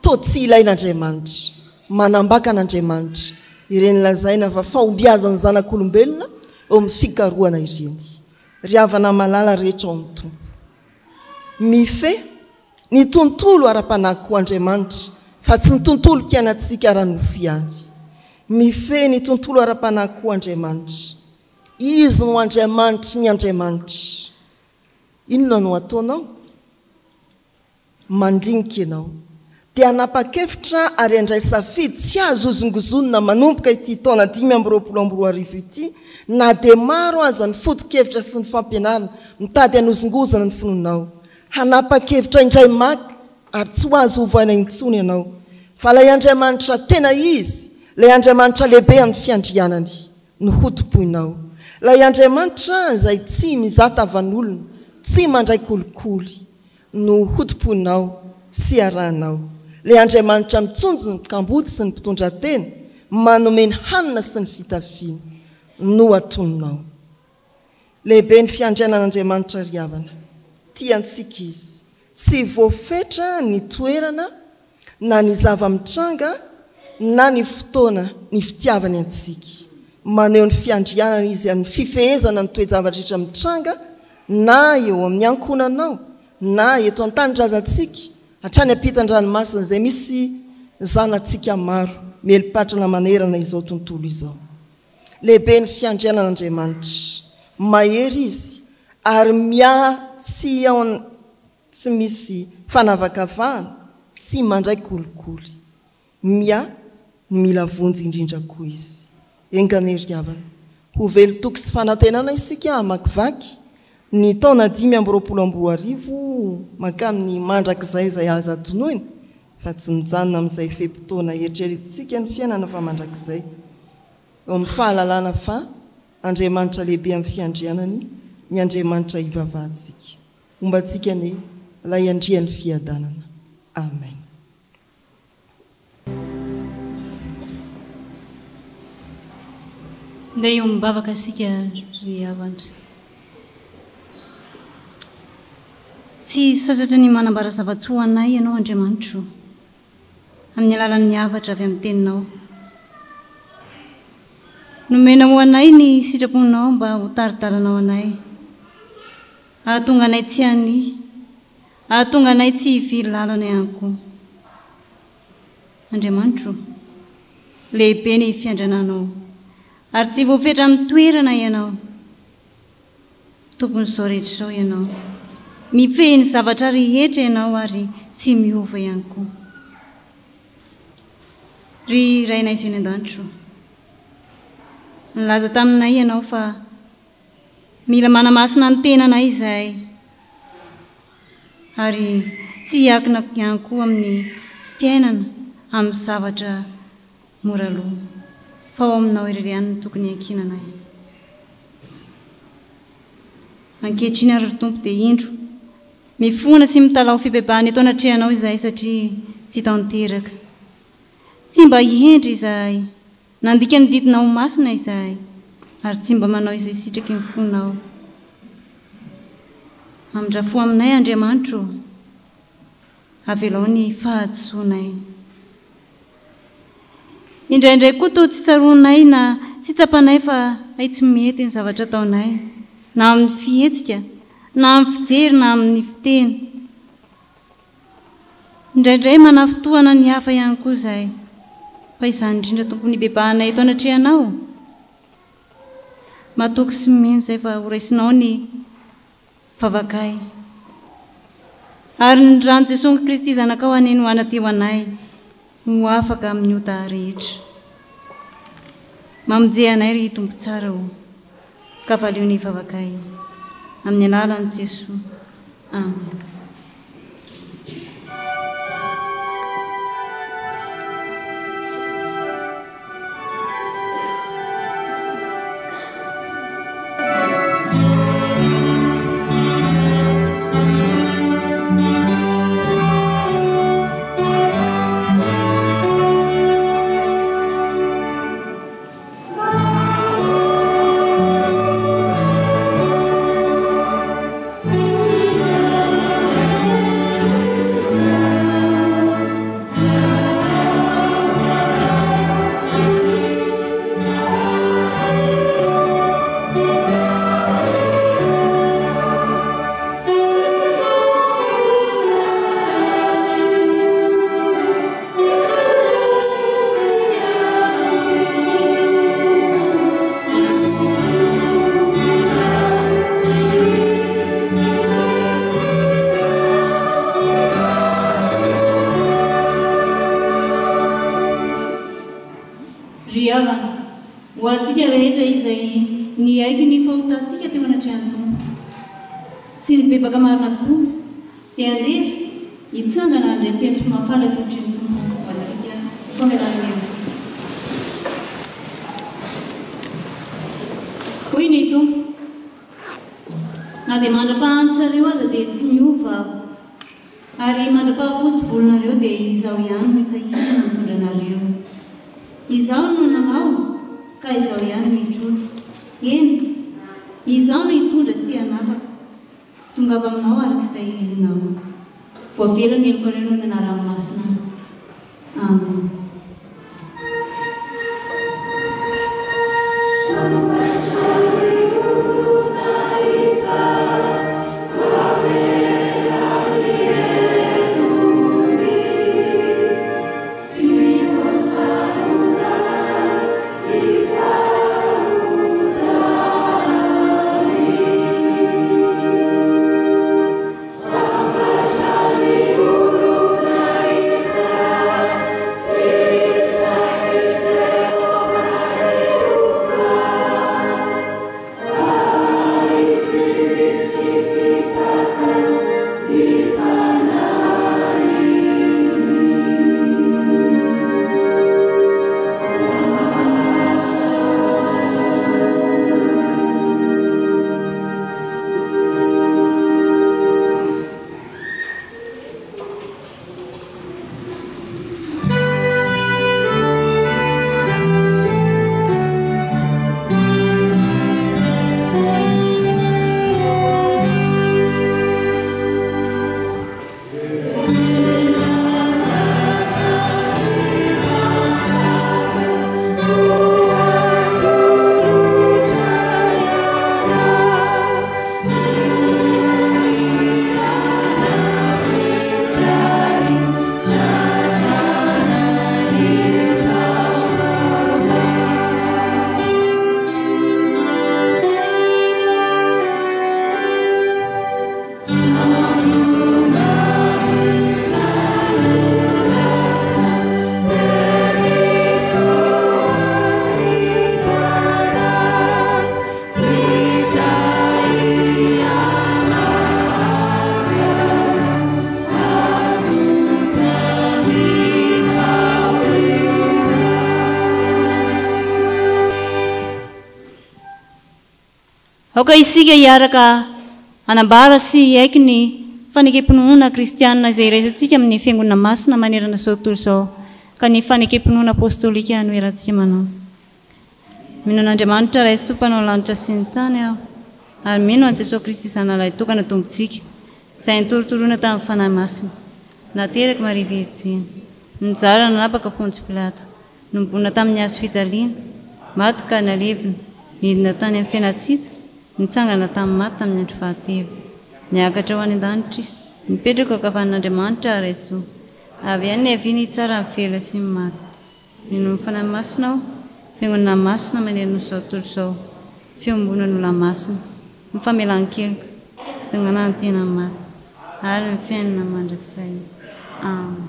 to tsy ilain'Andriamanitra manambaka an'Andriamanitra ireny lazaina fa fahombiazany zanak'olombelona eo amin'ny fikaroana ireny riavana malala rehetra ao amin'ny tompo mife ny tontolo ara-panahy ho Andriamanitra fa tsy ny tontolo mpiainatsika ara-nofy ihany mife ny tontolo ara-panahy ho Andriamanitra izy no Andriamanitra ny Andriamanitra inona no ataonao mandinika ianao dia anapa-kevitra ary andray safidy tsy azo ozongozonina manomboka ity taona 520 ity na dia maro aza ny foto-kevitra sy ny fampianarana mitady hanozongozana ny finonao hanapa-kevitra indray maky ary tsy ho azo hovaina intsony ianao fa ilay Andriamanitra tena izy ilay Andriamanitra lehibe amin'ny fiandrianany no hotompoinao ilay Andriamanitra izay tsy mizatavan'olona tsy mandray kolikoly no hotompoinao sy arahanao ilay Andriamanitra mitsonjo ny mpikambody sy ny mpitondra-tena manome ny hanina sy ny fitafiana no atononao lehibe ny fiandrianan'Andriamanitra riavana tiantsika izy tsy voafetra ny toerana na ny zava-mitranga na ny fotoana ny fitiavany antsika maneho ny fiandrianana izy amin'ny fifehezana ny toe-javatra rehetra mitranga na eo amin'ny ankonanao na eto an-tany-drazantsika hatrany ampitan-dranomasina izay misy zanantsika maro melipatrana manerana izao tontolo izao lehibe ny fiandrianan'Andriamanitra mahery izy ary tsy misy fanavakavahana tsy mandray kolikoly mia ny mila vonjy indrindra koa izy enganeryavana ho velo toky sy fanantenana isika amakivaky ny taona 5 maka amin'ny mandrakizay zay azo atonoiny fa tsy mijanona amin'izay fepitoana eritreretintsika ny fiainana fa mandrakizay eo amin'ny fahalalana fa Andriamanitra lehibe amin'ny fiandrianany ny Andriamanitra ivavahantsika ombantsika ny lay andrian'ny fiadanana amen. Nde eo mibavaka asika ry havandry. Tsy satratra ny manambara zava-tsy ho anay ianao Andriamanitra amin'ny alalan'ny havatra avy amin'ny teninao. Nomena ho anay ny sitraponao mba ho taridaranao anay. Ahatonga anay tsy hany, ahatonga anay tsy hivily lalana ihany koa. Andriamanitra, lehibe ny fiandrananao ary tsy voafetra amin'ny toerana ianao. Tompon'izao rehetra izao ianao. Mifehy ny zavatra rehetra ianao ary tsy miova ihany koa. Ry rainay izay ny an-danitra, nilaza taminay ianao fa mila manamasina ny tenanay izahay ary tsy hiakina ihany koa amin'ny fiainana amin'ny zavatra mora loha fa ao aminao irery ihany no tokony hankinanay. Ankehitriny ary ry Tompo dia indro mifona sy mitalao fibebahany eto anatrehanao izahay satria tsy tanteraka. Tsy mba hiendry izahay, nandika ny didinao masina izahay ary tsy mba manao izay sitraky ny fonao. Amindrafo aminay Andriamanitra, avelao ny fahadisoanay. Indraindray koa toa tsy tsaronay na tsy tsapanay fa ay tsy mety ny zavatra ataonay, na amin'ny fihetsika, na amin'ny fijery, na amin'ny fiteny. Indraindray manafotoana ny hafa ihany koa izahay, fa izany indrindra tompony bebahanay eto anatrehanao. Matoky sy mino izay fa ho raisinao ny vavakay. Ary ny rano Jesosy Kristy zanakao aneny ho anateo anay, ho afaka amin'ny ota rehetra. Mamonjea anay ry Tompo tsara ho kavalio ny vavakay. Amin'ny alalan'i Jesosy. Amen. Ho antsika rehetra izay ny aiky ny fahotantsika teo anatrehan'ny Tompo sy ny bebaka marina tokoa dia andeha hitsangana andray teny somafala totry ny Tompo ho antsika famelana hevitsika. Hoy ny Tompo, na dia mandra-pahantrareo aza dia tsy miova aho, ary mandra-pahafotsy volonareo dia izaho ihany no isahirana mitondra anareo. Izaho no nanao ka izaho ihany no hitrotro. Eny, izaho no hitondra sy hanafaka. Tongava aminao arak'izay irinao. Voavelany eloko ireo no anara-masina. Amen. See aoka isika hiaraka anambara sy aiky ny fanekempinoana kristianina izay raisantsika amin'ny fiangonana masina manerana izao tontolo izao ka ny fanekempinoana apôstôlika no erantsika manao. Mino an'Andriamanitra ray sy tompanao lanitra sy ny tany aho ary mino an Jesosy Kristy zanalay tokana tombontsika izay nitorotoroana tamin'ny fanahy masina nateraka Maria Virjiny nijara nanapaka Pontsy Pilato nombona tamin'ny hazo fijaliana maty ka nalevina nidina tany amin'ny fiainatsita nitsangana tamin'ny maty tamin'ny andro fahatelo niakatra ho any an-danitra izy mipetraka ankavan'Andriamanitra ray soa avy any aviany tsara amin'ny fela sy ny maty. Mino ny fanahy masina aho fiangonana masina manerana izao tontolo izao fiombonan'olona masina ny famelan-keloka fisanganana ny tena maty ary ny fiainana mandrakizay. Amen.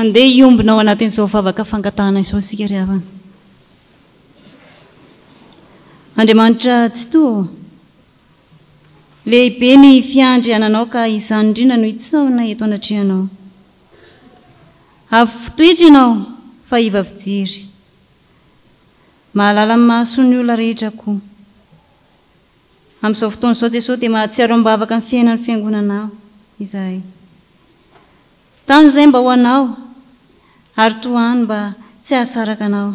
Andeha iombonao anatin'izao vavaka fangatahana izao isika ry havana. Andriamanitra tsy toa lehibe ny fiandriananao ka izany indrindra no hitsaona eto anatrehanao. Avy fotoetra ianao fa iva fijery mahalala maso ny olona rehetra koa. Amin'izao fotoana izao Jesosy dia mahatsiaro ambavaka ny fiainan'ny fiangonanao izahay. Tany izay mba ho anao ary toany mba tsy ahasaraka anao.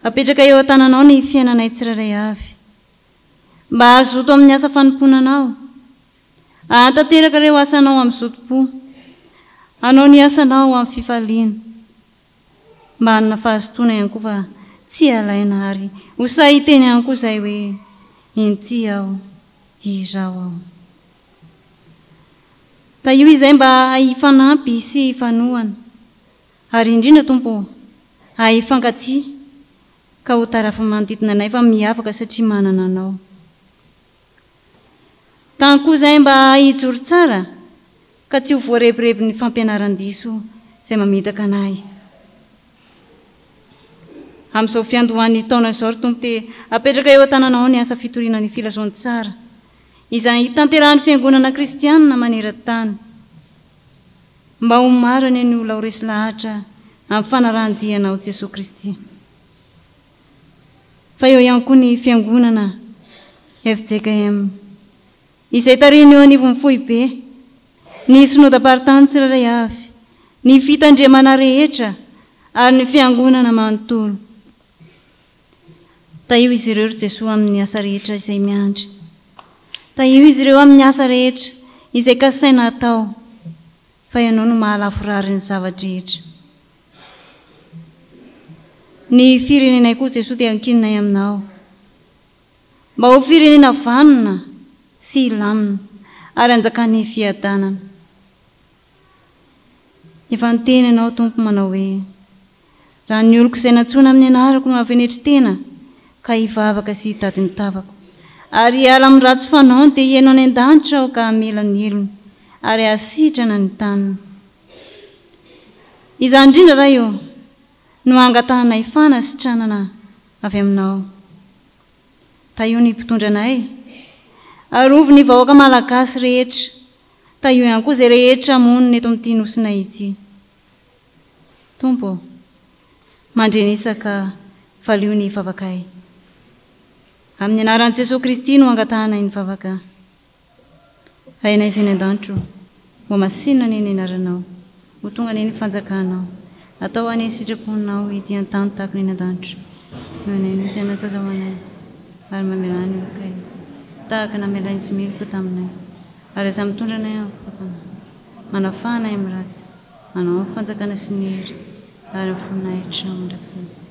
Apetraka eo an-tananao ny fiainanay tsirairay avy mba azoto amin'ny asa fanomponanao. Ahatanteraka ireo asanao amin'ny zotom-po, anao ny asanao amin'ny fifaliana mba hanana fahazotona ihany koa fa tsy alaina ary ho sahiteny ihany koa izay hoe inty aho izao aho. Ta io izay mba hifanampy sy hifanohana ary indrindra Tompo hifankatia ka ho tarafa manodidina anay fa miavaka satria manana anao. Tany koa izay mba hijoro tsara ka tsy ho voareborebo ny fampianaran-diso izay mamitaka anay. Amin'izao fiandohan'ny taona izao ry Tompo dia apetraka eo an-tananao ny asa fitoriana ny filazoany tsara izay tanterahan'ny fiangonana kristianina maneran-tany mba ho marina ny olona ho resy lahatra amin'ny fanarahan-dianao Jesosy Kristy. Fa eo ihany koa ny fiangonana FJKM izay tariny eo anivon'ny foibe, ny synodam-paritany tsirairay avy, ny fitandremana rehetra ary ny fiangonana manontolo. Ta io izy ireo ry Jesosy amin'ny asa rehetra izay miandry. Ta io izy ireo amin'ny asa rehetra izay kasaina atao fa ianao no mahalaforary ny zavadrehetra. Ny firenenay koa Jesosy dia ankininay aminao mba ho firenena vanona sy lamina ary anjakan'ny fiadanana. Efa niteny ianao Tompo manao hoe raha ny oloko izay natsoina amin'ny anarako no avenetry tena ka hivavaka sy hitady ny tavako ary ala amin'ny ratsy fanaony dia hiaino any an-danitra aho ka hamela ny elony ary hasitrana ny taniny. Izany indrindra raha io no angatahana ifana sy tranana avy aminao. Ta io ny mpitondranay arovy ny vahoaka malagasy rehetra. Ta io ihany koa izay rehetra monina eto amin'ity nosina ity. Tompo, mandrenisaka valio ny vavakay. Amin'ny anaran'i Jesosy Kristy no angatahana ny vavaka. Hainay izay ny an-danitro mbo masina ny nianaranao ho tonga ny fanjakanao atao any sitraponao ity antany tahaka ny an-danitra noanay misy ana sazahoanay ary mamelany olokay tahaka namelainy sy miloko taminay ary aza mitondra anay am'fapana manafahanay amin'ny ratsy manao amin'ny fanjakana sy ny hery ary fonahitra mandrakizany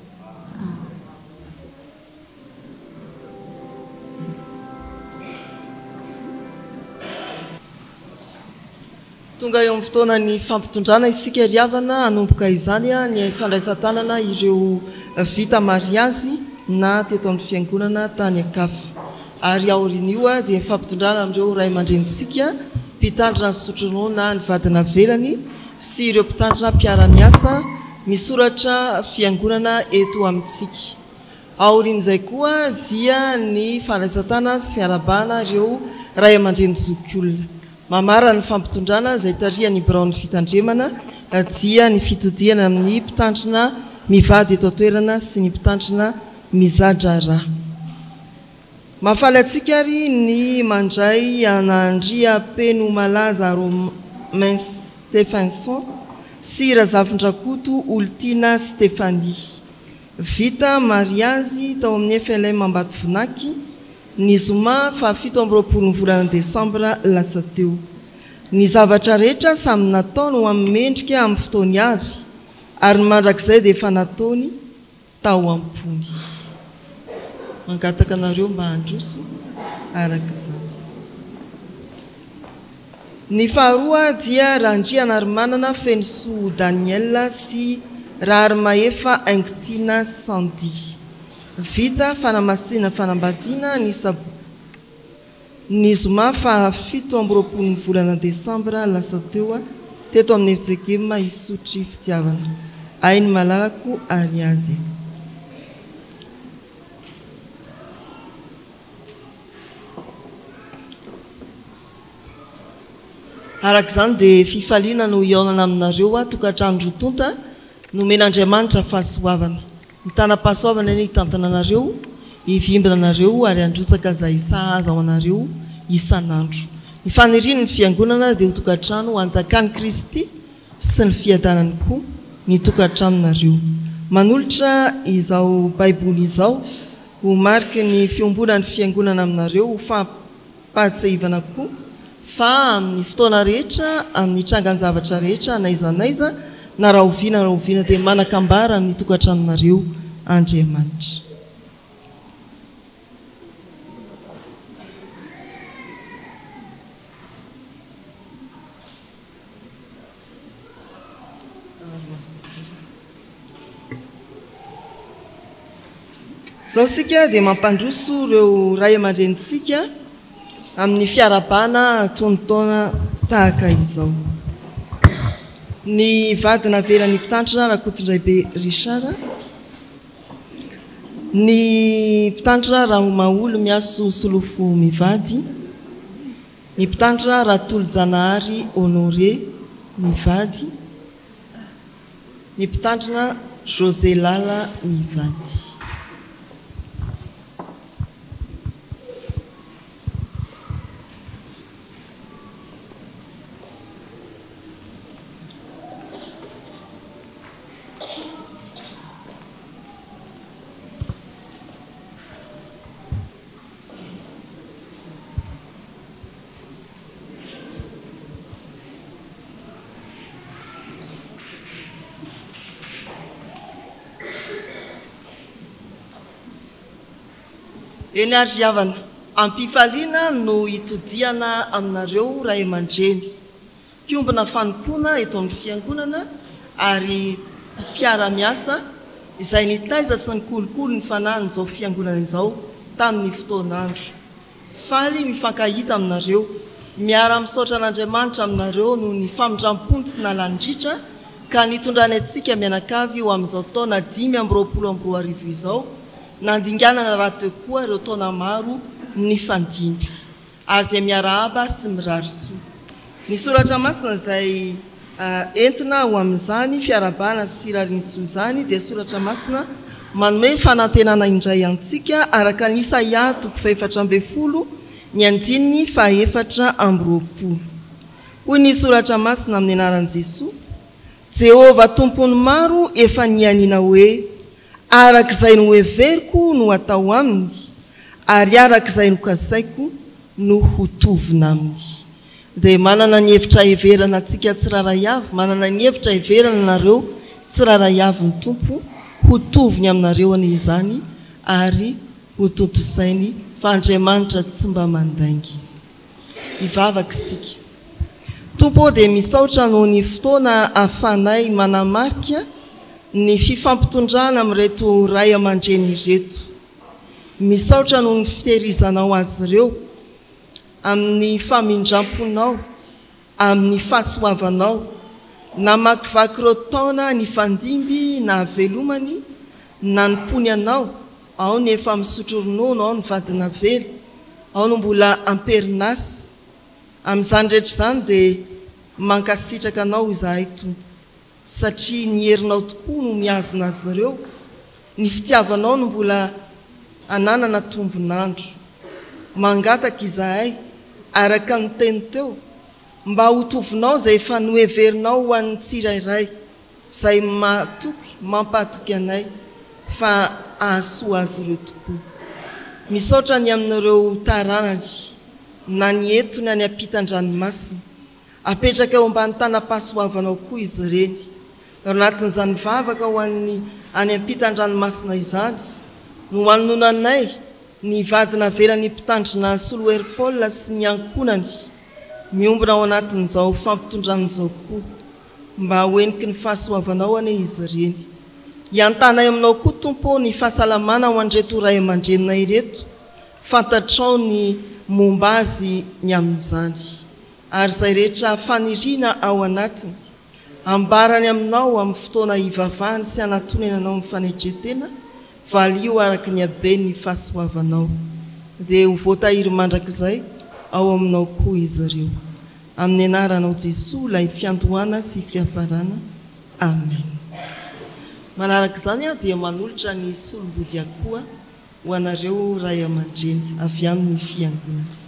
tonga eo amin'ny fotoana ny fampitondrana isika riavana hanomboka izany a ny fandraisan-tanana ireo vita mariazy na teto amin'ny fiangonana tany akafy ary aorin'io a dia mifampitondrana amin'ireo ray aman-drenitsika mpitandrina ny sotrono na ny vadina velany sy ireo mpitandrina mpiara-miasa misoratra fiangonana eto amintsika aorin'izay koa dia ny fandraisan-tana sy fiarabana ireo ray aman-dreny zokiolona mamara ny fampitondrana izay tariany braony fitandremana dia ny fitodiana amin'ny mpitandrina mivady eto atoerana sy ny mpitandrina mizadra raha mahafaly atsika ary ny mandray anandria peno malaza Romain Stephenson sy razavin-drakoto Oltina Stéphanie vita mariazy tao amin'ny FLM Ambato Vonaky ny zoma fa 7 ny volana Desambra lasa teo ny zavatra rehetra samy nataony ho amin'ny mendrika amin'ny fotoany avy ary ny mandrakizay dia efa nataony tao ampony mangataka anareo mba handroso araka izany ny faharoa dia randriana ary manana Feniso Daniel sy rary maefa Aingotina Sandi vita fanamasina fanambadiana ny zoma fa 7 ny volana Desambra lasa teo teto amin'ny Efjegema isotry fitiavana ainy malalako ary azy araka izany dia fifaliana no iaonana aminareo tokantrano rotonta nomen'Andriamanitra fahasoavana ny tanam-pahasoavana ny hitantana anareo hivimbina anareo ary androtsaka izay sahaza ao anareo isan'andro ny faniriany ny fiangonana dia ho tokantrano ho anjakany Kristy sy ny fiadanany koa ny tokantranonareo manolotra izao baiboly izao ho mariky ny fiombonany fiangonana aminareo ho fampahatsehivana koa fa amin'ny fotoana rehetra amin'ny trangan-javatra rehetra naizanaiza na raha oviana dia manakambara amin'ny tokantranonareo Andriamanitra zao sika dia mampandroso ireo ray aman-drenitsika amin'ny fiarabana tsonotona tahaka izao ny vadina velany mpitandrina Rakotondraibe Richard ny mpitandrina Rahomaolo Miaso Solofo mivady ny mpitandrina Ratolo-Janahary Honoré mivady ny mpitandrina José Lala mivady eny ary havana ampifaliana no hitodiana aminareo ray aman-dreny kiombina fanompona eto amin'ny fiangonana ary mpiara-miasa izay nitaiza sy ny kolokolo ny fanahiny izao fiangonana izao tamin'ny fotoan'andro faly mifankahita aminareo miara misaotra an'Andriamanitra aminareo no ny famindram-pony tsy nalandritra ka nitondrany antsika mianakavy eo amin'izao taona 520 izao nandinganana raha teo koa ireo taona maro ny fandimby ary dia miarahaba sy mirary soa ny soratra masina izay entina ho amin'izany fiarabana sy firarian-tsoa izany dia soratra masina manome fanantenana indray antsika araka ny Isaia 7:20 ny andininy 220 hoy ny soratra masina amin'ny anaran'i Jesosy Jehova tompony maro efa nianina hoe arak'izay no heveriko no atao aminy ary arak'izay no kasaiko no hotovina aminy. Dia manana ny hevitra heverana antsika tsiraray avy, manana ny hevitra heverana nareo tsiraray avy ny tompo hotoviny aminareo any izany ary hotontosainy fa Andriamanitra tsy mba mandainga izy. Ivavaka isika. Tompo dia misaotra noho ny fotoana ahafahanay manamarika ny fifampitondrana amin'ireto ray aman-dreny ireto. Misaotra noho ny fitehirizanao azy ireo amin'ny famindramponao, amin'ny fahasoavanao, na makivaky ireo taona ny fandimby na havelomany na ny pony anao, ao ny efa misotro ronono, ao ny vadina velo, ao no mbola amperinasy. Amin'izany rehetra izany dia mankasitraka anao izahay Tompo, satria ny herinao tokoa no miazona azy ireo, ny fitiavanao no mbola ananana tombonandro. Mangataka izahay araka ny teny teo mba hotovinao izay efa noheverinao ho an'ny tsirairay izay matoky mampatoky anay fa ahasoa azy ireo tokoa. Misaotra ny amin'ireo taranany na ny entony any ampitan-dranomasina, apetraka eo ambany tanam-pahasoavanao koa izy ireny. Anatin'izany vavaka ho an'ny any ampitan-dranomasina izany no hanonanay ny vadina verany mpitandrina Soloery Paul sy ny ankonany miombona ao anatin'izao fampitondran'izao koa mba hoeniky ny fahasoavanao ane izy ireny. Iantanay aminao koa Tompo ny fahasalamana ho an'reto ray aman-drenina ireto, fantatrao ny momba azy ny amin'izany ary izay rehetra faniriana ao anatiny ambarany aminao amin'ny fotoana hivavahany sy anatonana anao amin'ny fanetretena valio araka ny habe ny fahasoavanao. Dia ho voatahiry mandrakizay ao aminao koa izy ireo. Amin'ny anaranao Jesosy ilay fiandohana sy fiafarana. Amen. Manaraka izany dia manolotra ny solom-body akoha ho anareo ray aman-dreny avy amin'ny fiangonana.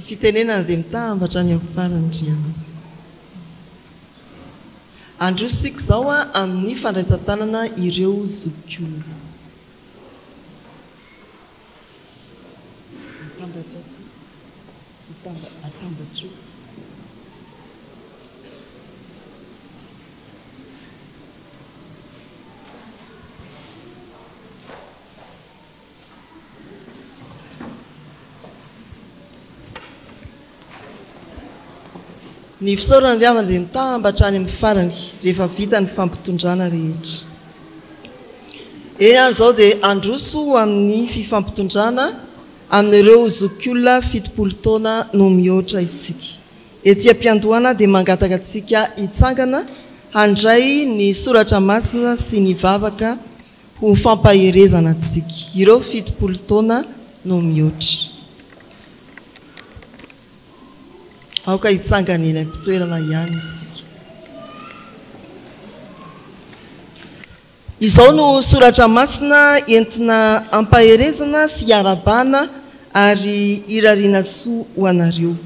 Fitenenana dia mitambatra any amin'ny farandriana. Androsika izao amin'ny fandraisan-tanana ireo zokiolona. Atambatra. Ny fisaorana ry havana dia mitambatra any amin'ny farany rehefa vita ny fampitondrana rehetra. Eny ary izao dia androso amin'ny fifampitondrana amin'ireo zokiolona 70 taona no mihoatra isika. Etỳ am-piandohana dia mangataka antsika hitsangana handray ny soratra masina sy ny vavaka ho fampaherezana antsika. Ireo 70 taona no mihoatra. Aoka hitsangana eny am-pitoerana ihany isika. Izao no soratra masina entina ampaherezana sy arabana ary irariana soa ho anareo.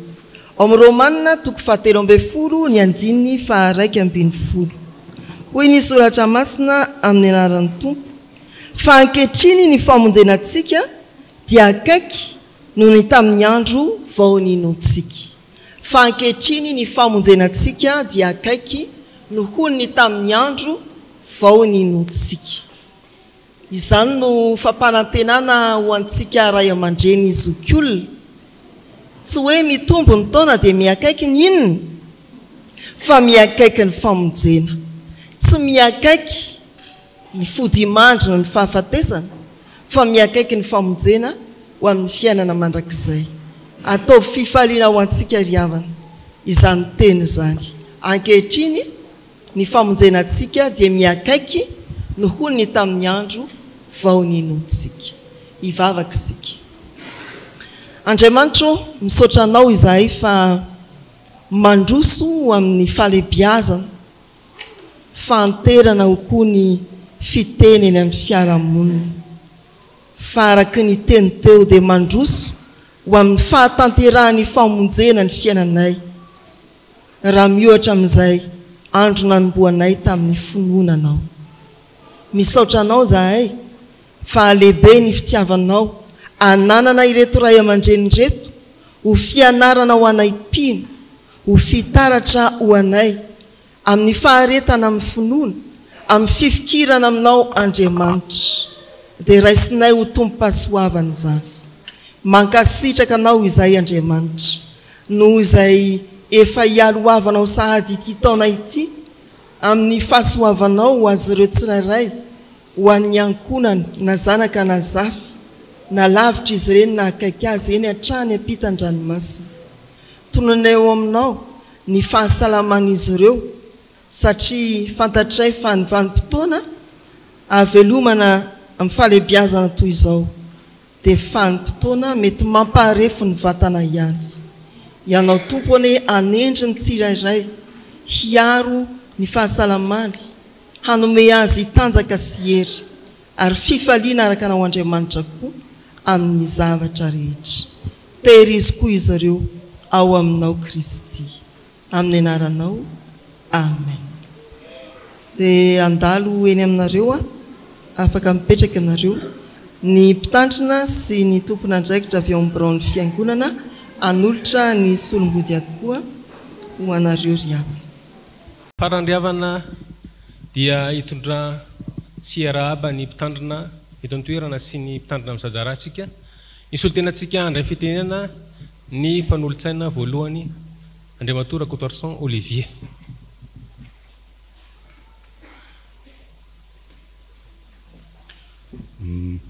Ao amin'ny Romanina 7:12 ny andininy fa 2:20. Hoy ny soratra masina amin'ny anaran'ny Tompo, fa ankehitriny ny famonjenantsika dia akaiky noho ny tamin'ny andro vao ninontsika. Fa ankehitriny ny famonjenantsika dia akaiky noho ny tamin'ny andro vao ninontsika. Izany no fampanantenana ho antsika ray aman-dreny zokiolona. Tsy hoe mitombo ny taona dia miakaiky ny inona, fa miakaiky ny famonjena. Tsy miakaiky ny fodimandrina ny fahafatesana, fa miakaiky ny famonjena ho amin'ny fiainana mandrakizay. Atao fifaliana ho antsika ry havana izany teny izany. Ankehitriny ny famonjenantsika dia miakaiky no hoany tamin'ny andro vao ninontsika ivavaka isika. Andriamanitro misaotra anao izahay fa mandroso amin'ny fahalebiazana fanterana ho koa ny fiteny eny amin'ny fiarahamonina fa araka ny teny teo dia mandroso ho amin'ny fahatanterahany famonjena ny fiainanay raha miohatra amin'izay andro nanomboanay tamin'ny finoananao. Misaotra anao zahay fa lehibe ny fitiavanao ananana ireto ray aman-dreny reto ho fianarana ho anay pino ho fitaratra ho anay amin'ny faharetana amin'ny finoana amin'ny fifikirana aminao Andriamanitra dia raisinay ho tompo-pahasoavana izany. Mankasitraka anao izay Andriamanitra noho izay efa hialoavanao sahady ity taona ity amin'ny fahasoavanao ho azy ireo tsirairay ho an'ny ankonany na zanaka na zafy na lavitra izy ireny na akaiky azy eny hatrany ampitan-dranomasina. Tononay eo aminao ny fahasalaman'izy ireo satria fantatray fa ny vanim-potoana avelomana amin'ny fahalebiazana toy izao dia vanim-potoana mety mampaharefo ny vatana ihany. Ianao tompony anendry ny tsirairay hiaro ny fahasalamany hanome azy hitanjaka sy hery ary fifaliana araka anao Andriamanitra koa amin'ny zavatra rehetra. Tehiriziko izy ireo ao aminao Kristy amin'ny anaranao. Amen. Dia andalo eny aminareo afaka mipetraka ianareo ny mpitandrina sy ny tompon'andraikitra avy ao amin'ny birao ny fiangonana anolotra ny solombody akoa ho anareo ry havana. Farandriavana dia hitondra sy arahaba ny mpitandrina eto an-toerana sy ny mpitandrina amin'ny sajarantsika. Ny solotenantsika andray fitenena ny mpanolotsaina voalohany Andriamatora Cotorson Olivier.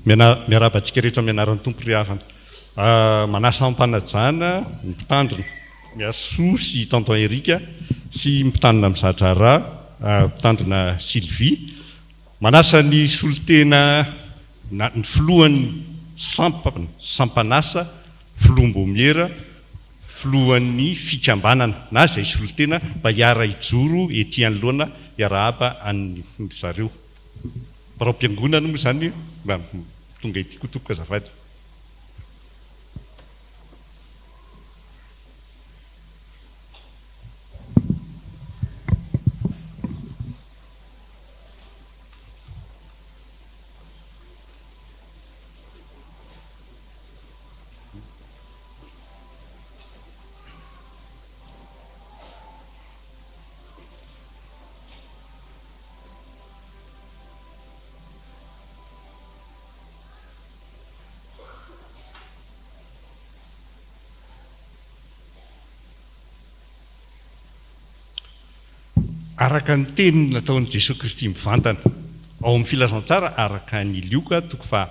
Miarabantsika rehetra mianaran'ny tompo ry havana. Manasa ampanajana ny mpitandrina miasoa sy tonton Erika sy mpitandrina amin'ny Zajara, mpitandrina Sylvie. Manasa ny solotena ny filohan'ny Sampanasa, Filombomiera, filohan'ny fikambanana na izay solotena mba hiara ijoro ety anoloana hiarahaba any zareo. Mbaram-piangonana moa izany mba tonga ity kotopoka azafady. Araka ny teny nataon'i Jesosy Kristy mivantana ao amin'ny filazantsara araka ny lioka toko fa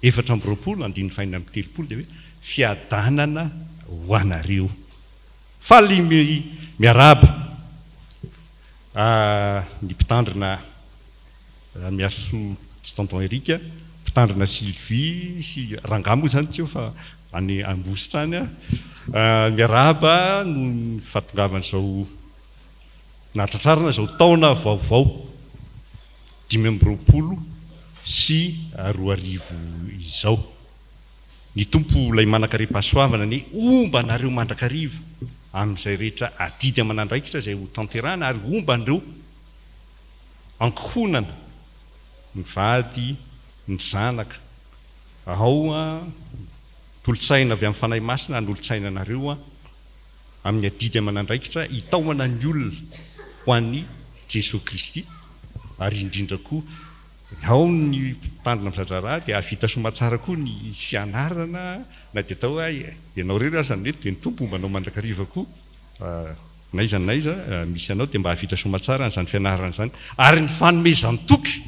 420 andiny faina amin'ny telopolo dia hoe fiadanana ho anareo. Faly miaraba ny mpitandrina miaso tsy tonton Erika, mpitandrina Sylvie sy rangamo izany tsy eo fa any Ambositra any miaraba no fahatongavan'izao natratrarana izao taona vaovao 2020 sy 2020 izao. Ny tompo ilay manakariam-pahasoavana ny omba anareo mandrakariva amin'izay rehetra adidy aman'andraikitra izay ho tanterana ary omba an'ireo ankohonana ny vady ny zanaka ao tolotsaina avy amin'ny fanahy masina anolotsaina anareo amin'ny adidy aman'andraikitra hitaomana ny olona ho an'ny Jesosy Kristy ary indrindra koa ao ny mpitandrina amin'ny Zajara dia avita somatsara koa ny fianarana na dia atao ianao rery aza mety dia ny tompo manao mandrakariva koa naiza misy anao dia mba havita somatsara n'izany fianarana izany ary ny fanomezan'ny toky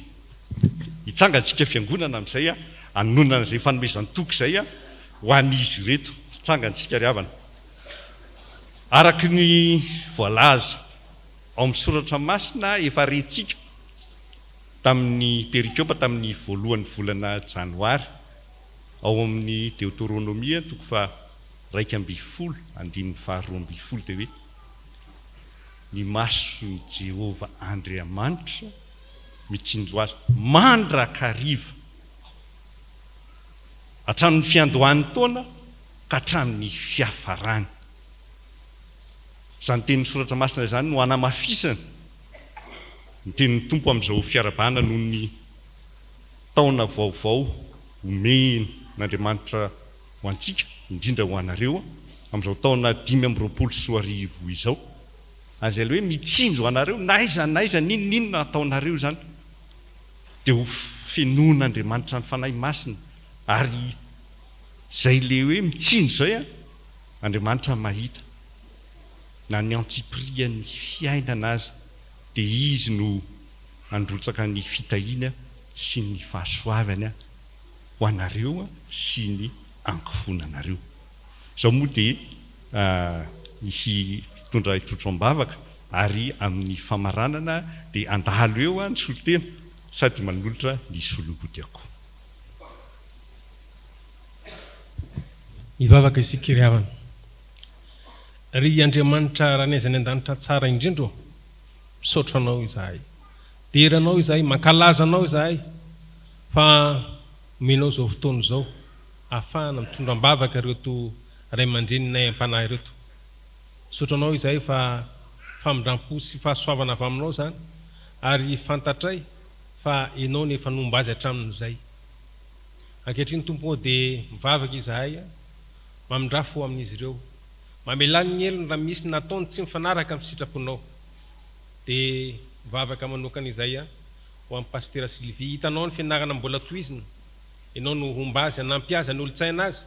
hitsangantsika fiangonana amin'izay anonana izay fanomezan'ny toky izay ho an'izy reto hitsangantsika ry havana araky ny voalaza ao amin'ny soratra masina efa retsika tamin'ny perikopa tamin'ny voalohan'ny volana janoary ao amin'ny deutéronomia toko fa 2:10 andininy 2:12 dia hoe ny masony Jehova Andriamanitra mitsinjo azy mandrakariva hatramin'ny fiandohan'ny taona ka hatramin'ny fiafarany. Izany tenin'ny soratra masina izany no hanamafisana ny tenin'ny tompo amin'izao fiarabana noho ny taona vaovao omen'Andriamanitra ho antsika indrindra ho anareo amin'izao taona 520 izao. Azay hoe mitsinjo anareo naiza ninona ataonareo zany dia ho fenon'Andriamanitra ny fanahy masina ary zay le hoe mitsinjo zay Andriamanitra mahita na ny antsiprian'ny fiainana azy dia izy no androtsaka ny fitahiana sy ny fahasoavany ho anareo sy ny ankifonanareo. Zao moa dia misy tondra itrotro ambavaka ary amin'ny famaranana dia andalo eo ny solotena sady manolotra ny solobody ako. Ivavaka isika ry havana, ry Andriamanitra raha n'aiza ny an-danitra tsara indrindro misaotra anao izahay, deranao izahay, mankalaza anao izahay fa menao zao fotoana zao ahafahana mitondra ambavaka reto ray aman-dreninay am-panahy reto. Sotranao izahay fa famindrampo sy fahasoavana avy aminao zany ary fantatray fa enao nefa nomba azy hatramin'izay. Ankehitriny tompo dia mivavaka izahay mamindrafo amin'izy ireo, mamelany ny elony raha misy nataony tsy mifanaraka amin'ny sitraponao. Dia mivavaka manokana izay ho amin'ny pastera Sylvie, hitanao ny fianarana mbola toizina, enao no homba azy hanampy azy hanolo-tsaina azy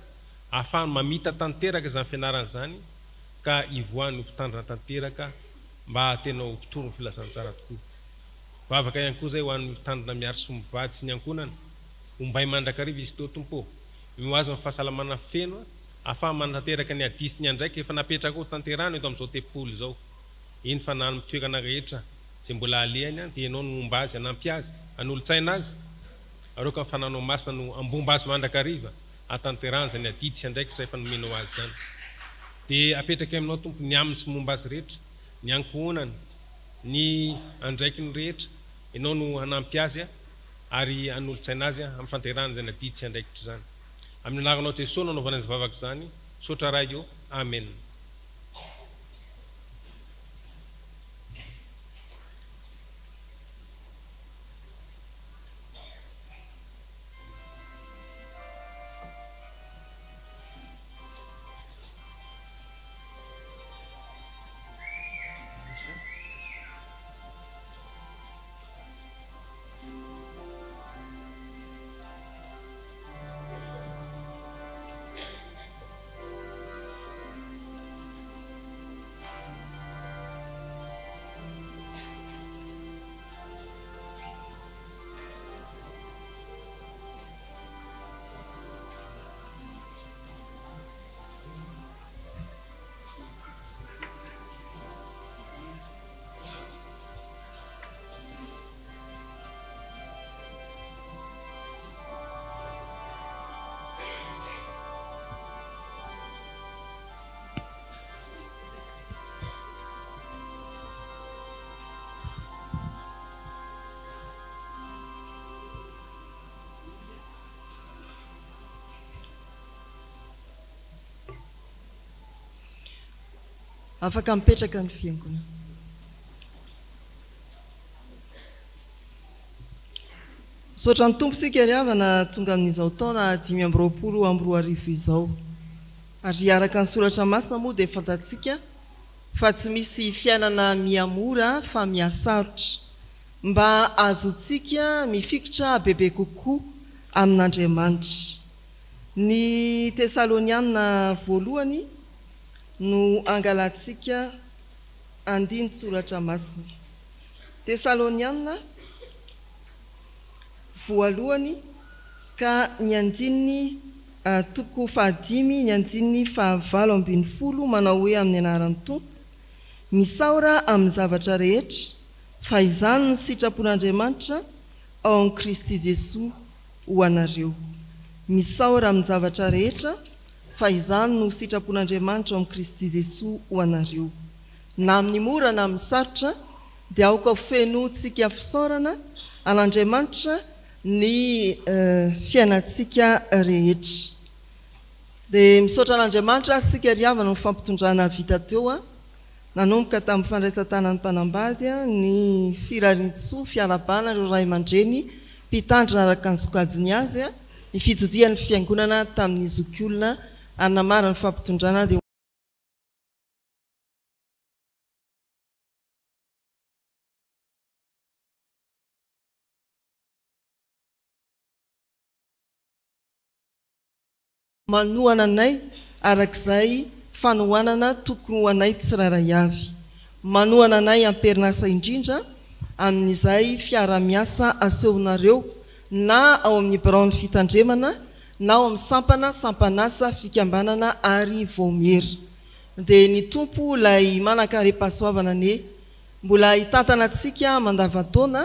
ahafahany mamita tanteraka izany fianarana izany ka ivoany ho mpitandrina tanteraka mba tena ho mpitoro ny filazantsara tokoa. Vavaka ihany koa zay ho an'ny mitandrina miaro sy mivady sy ny ankonana, hombay mandrakariva izy teo tompo, mioazy amin'ny fahasalamana feno ahafahany manatanteraka ny adisy ny andraiky efa napetraka ho tanterana eto amin'izao tempolo izao. Iny fa nany mitoerana rehetra izay mbola alehany dia enao no homba azy hanampy azy hanolo-tsaina azy areo ka fananao masina no ambomba azy mandrakariva atanterana zany adidy sy andraiky fa efa nomenao azy zany. Dia apetraka aminao tompo ny aminy sy momba azy rehetra, ny ankohonany, ny andraiky ny rehetra, enao no hanampy azy ary hanolo-tsaina azy amin'ny fanterana zany adidy sy andraikitra zany. Amin'ny anaranao Jesosy nanaovana azy vavaka zany, sotra raha eo, amen. Afaka mipetraka ny fiankona. Misaotra ny tompo sika ry havana tonga amin'izao taona 520 izao. Ary araka ny soratra masina moa dia fantatsika fa tsy misy fiainana miamora fa miasarotra mba azotsika mifikitra bebe kokoa amin'Andriamanitra. Ny Tesaloniana voalohany no angalatsika andiny soratra masina. Tesaloniana voalohany ka ny andininy toko 5 ny andininy 7:20 manao hoe amin'ny anaran'ny tompo, misaora amin'ny zavatra rehetra fa izany ny sitrapon'Andriamanitra ao amin'i Kristy Jesosy ho anareo. Misaora amin'ny zavatra rehetra fa izany no sitrapon'Andriamanitra ao amin'i Kristy Jesosy ho anareo. Na amin'ny mora na amin'ny sarotra dia aoka ho fenoantsika fisaorana an'Andriamanitra ny fiainantsika rehetra. Dia misaotra an'Andriamanitra sika riavana ny fampitondrana vita teo nanomboka tamin'ny fandraisan-tanan'ny mpanambady ny firarian-tsoa fiarabana ireo ray aman-dreny mpitandrina araka ny sokajiny azy ny fitodian'ny fiangonana tamin'ny zokiolona anamara ny fampitondrana dia manohana anay arak'izay fanohanana tokony ho anay tsiraray avy. Manohana anay amperinasa indrindra amin'izay fiara-miasa asehonareo na ao amin'ny biraon'ny fitandremana na ao amin'ny sampanasa fikambanana ary vomiera. Dia ny tompo ilay manakare-pahasoavana ne mbola hitantana antsika mandavataona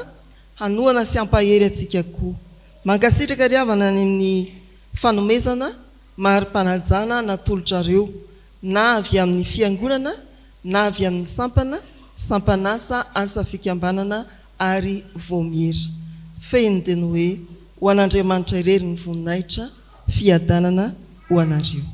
hanohana sy hampahery antsika koa. Mankasitraka riavana any amin'ny fanomezana mari-panajana natolotrareo na avy amin'ny fiangonana na avy amin'ny sampanasa asa fikambanana ary vomiera. Feno dia ny hoe ho an'Andriamanitra irery ny voninahitra fiadanana ho anareo.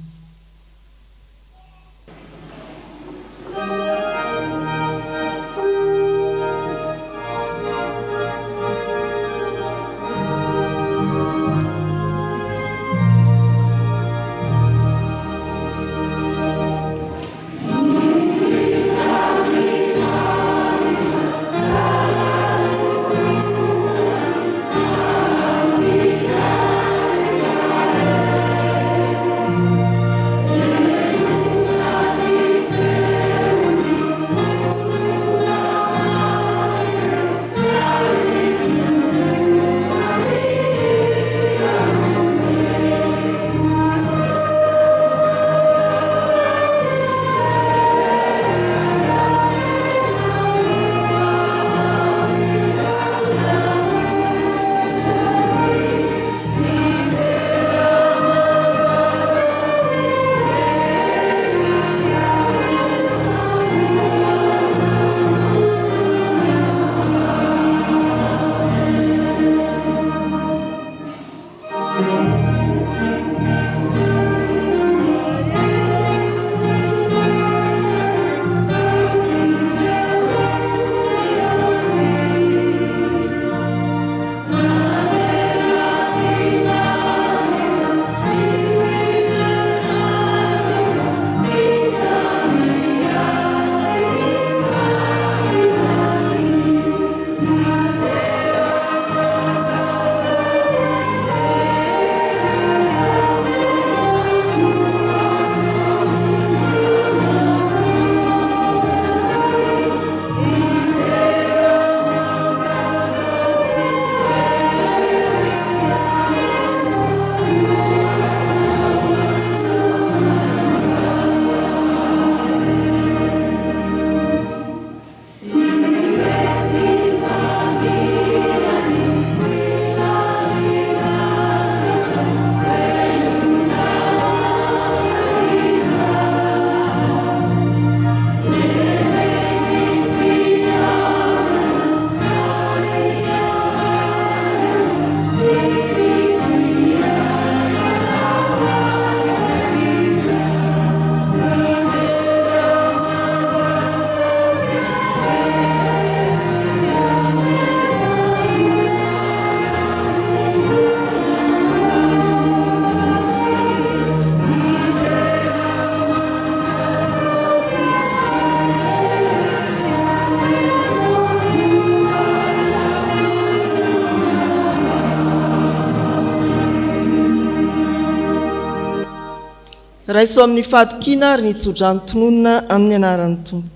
raiso amin'ny fahatokiana ary nitsodrany tononona amin'ny anaran'ny tompo.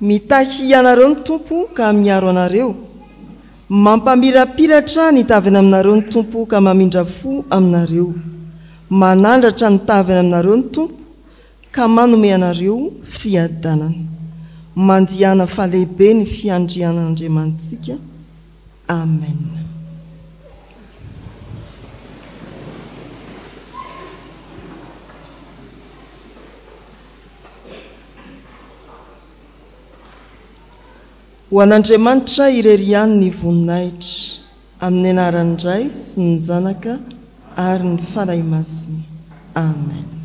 Mitahy anareo ny tompo ka miaro anareo, mampamirapiratra ny tavina aminareo ny tompo ka mamindra fo aminareo, manandratra ny tavina aminareo ny tompo ka manome anareo fiadanana. Mandiana falehibe ny fiandrianan'Andriamantsika. Amen. ho an'andriamanitra ireriany ny voninahitra amin'ny anaran'ndray sy ny zanaka ary ny farahy masiny amen.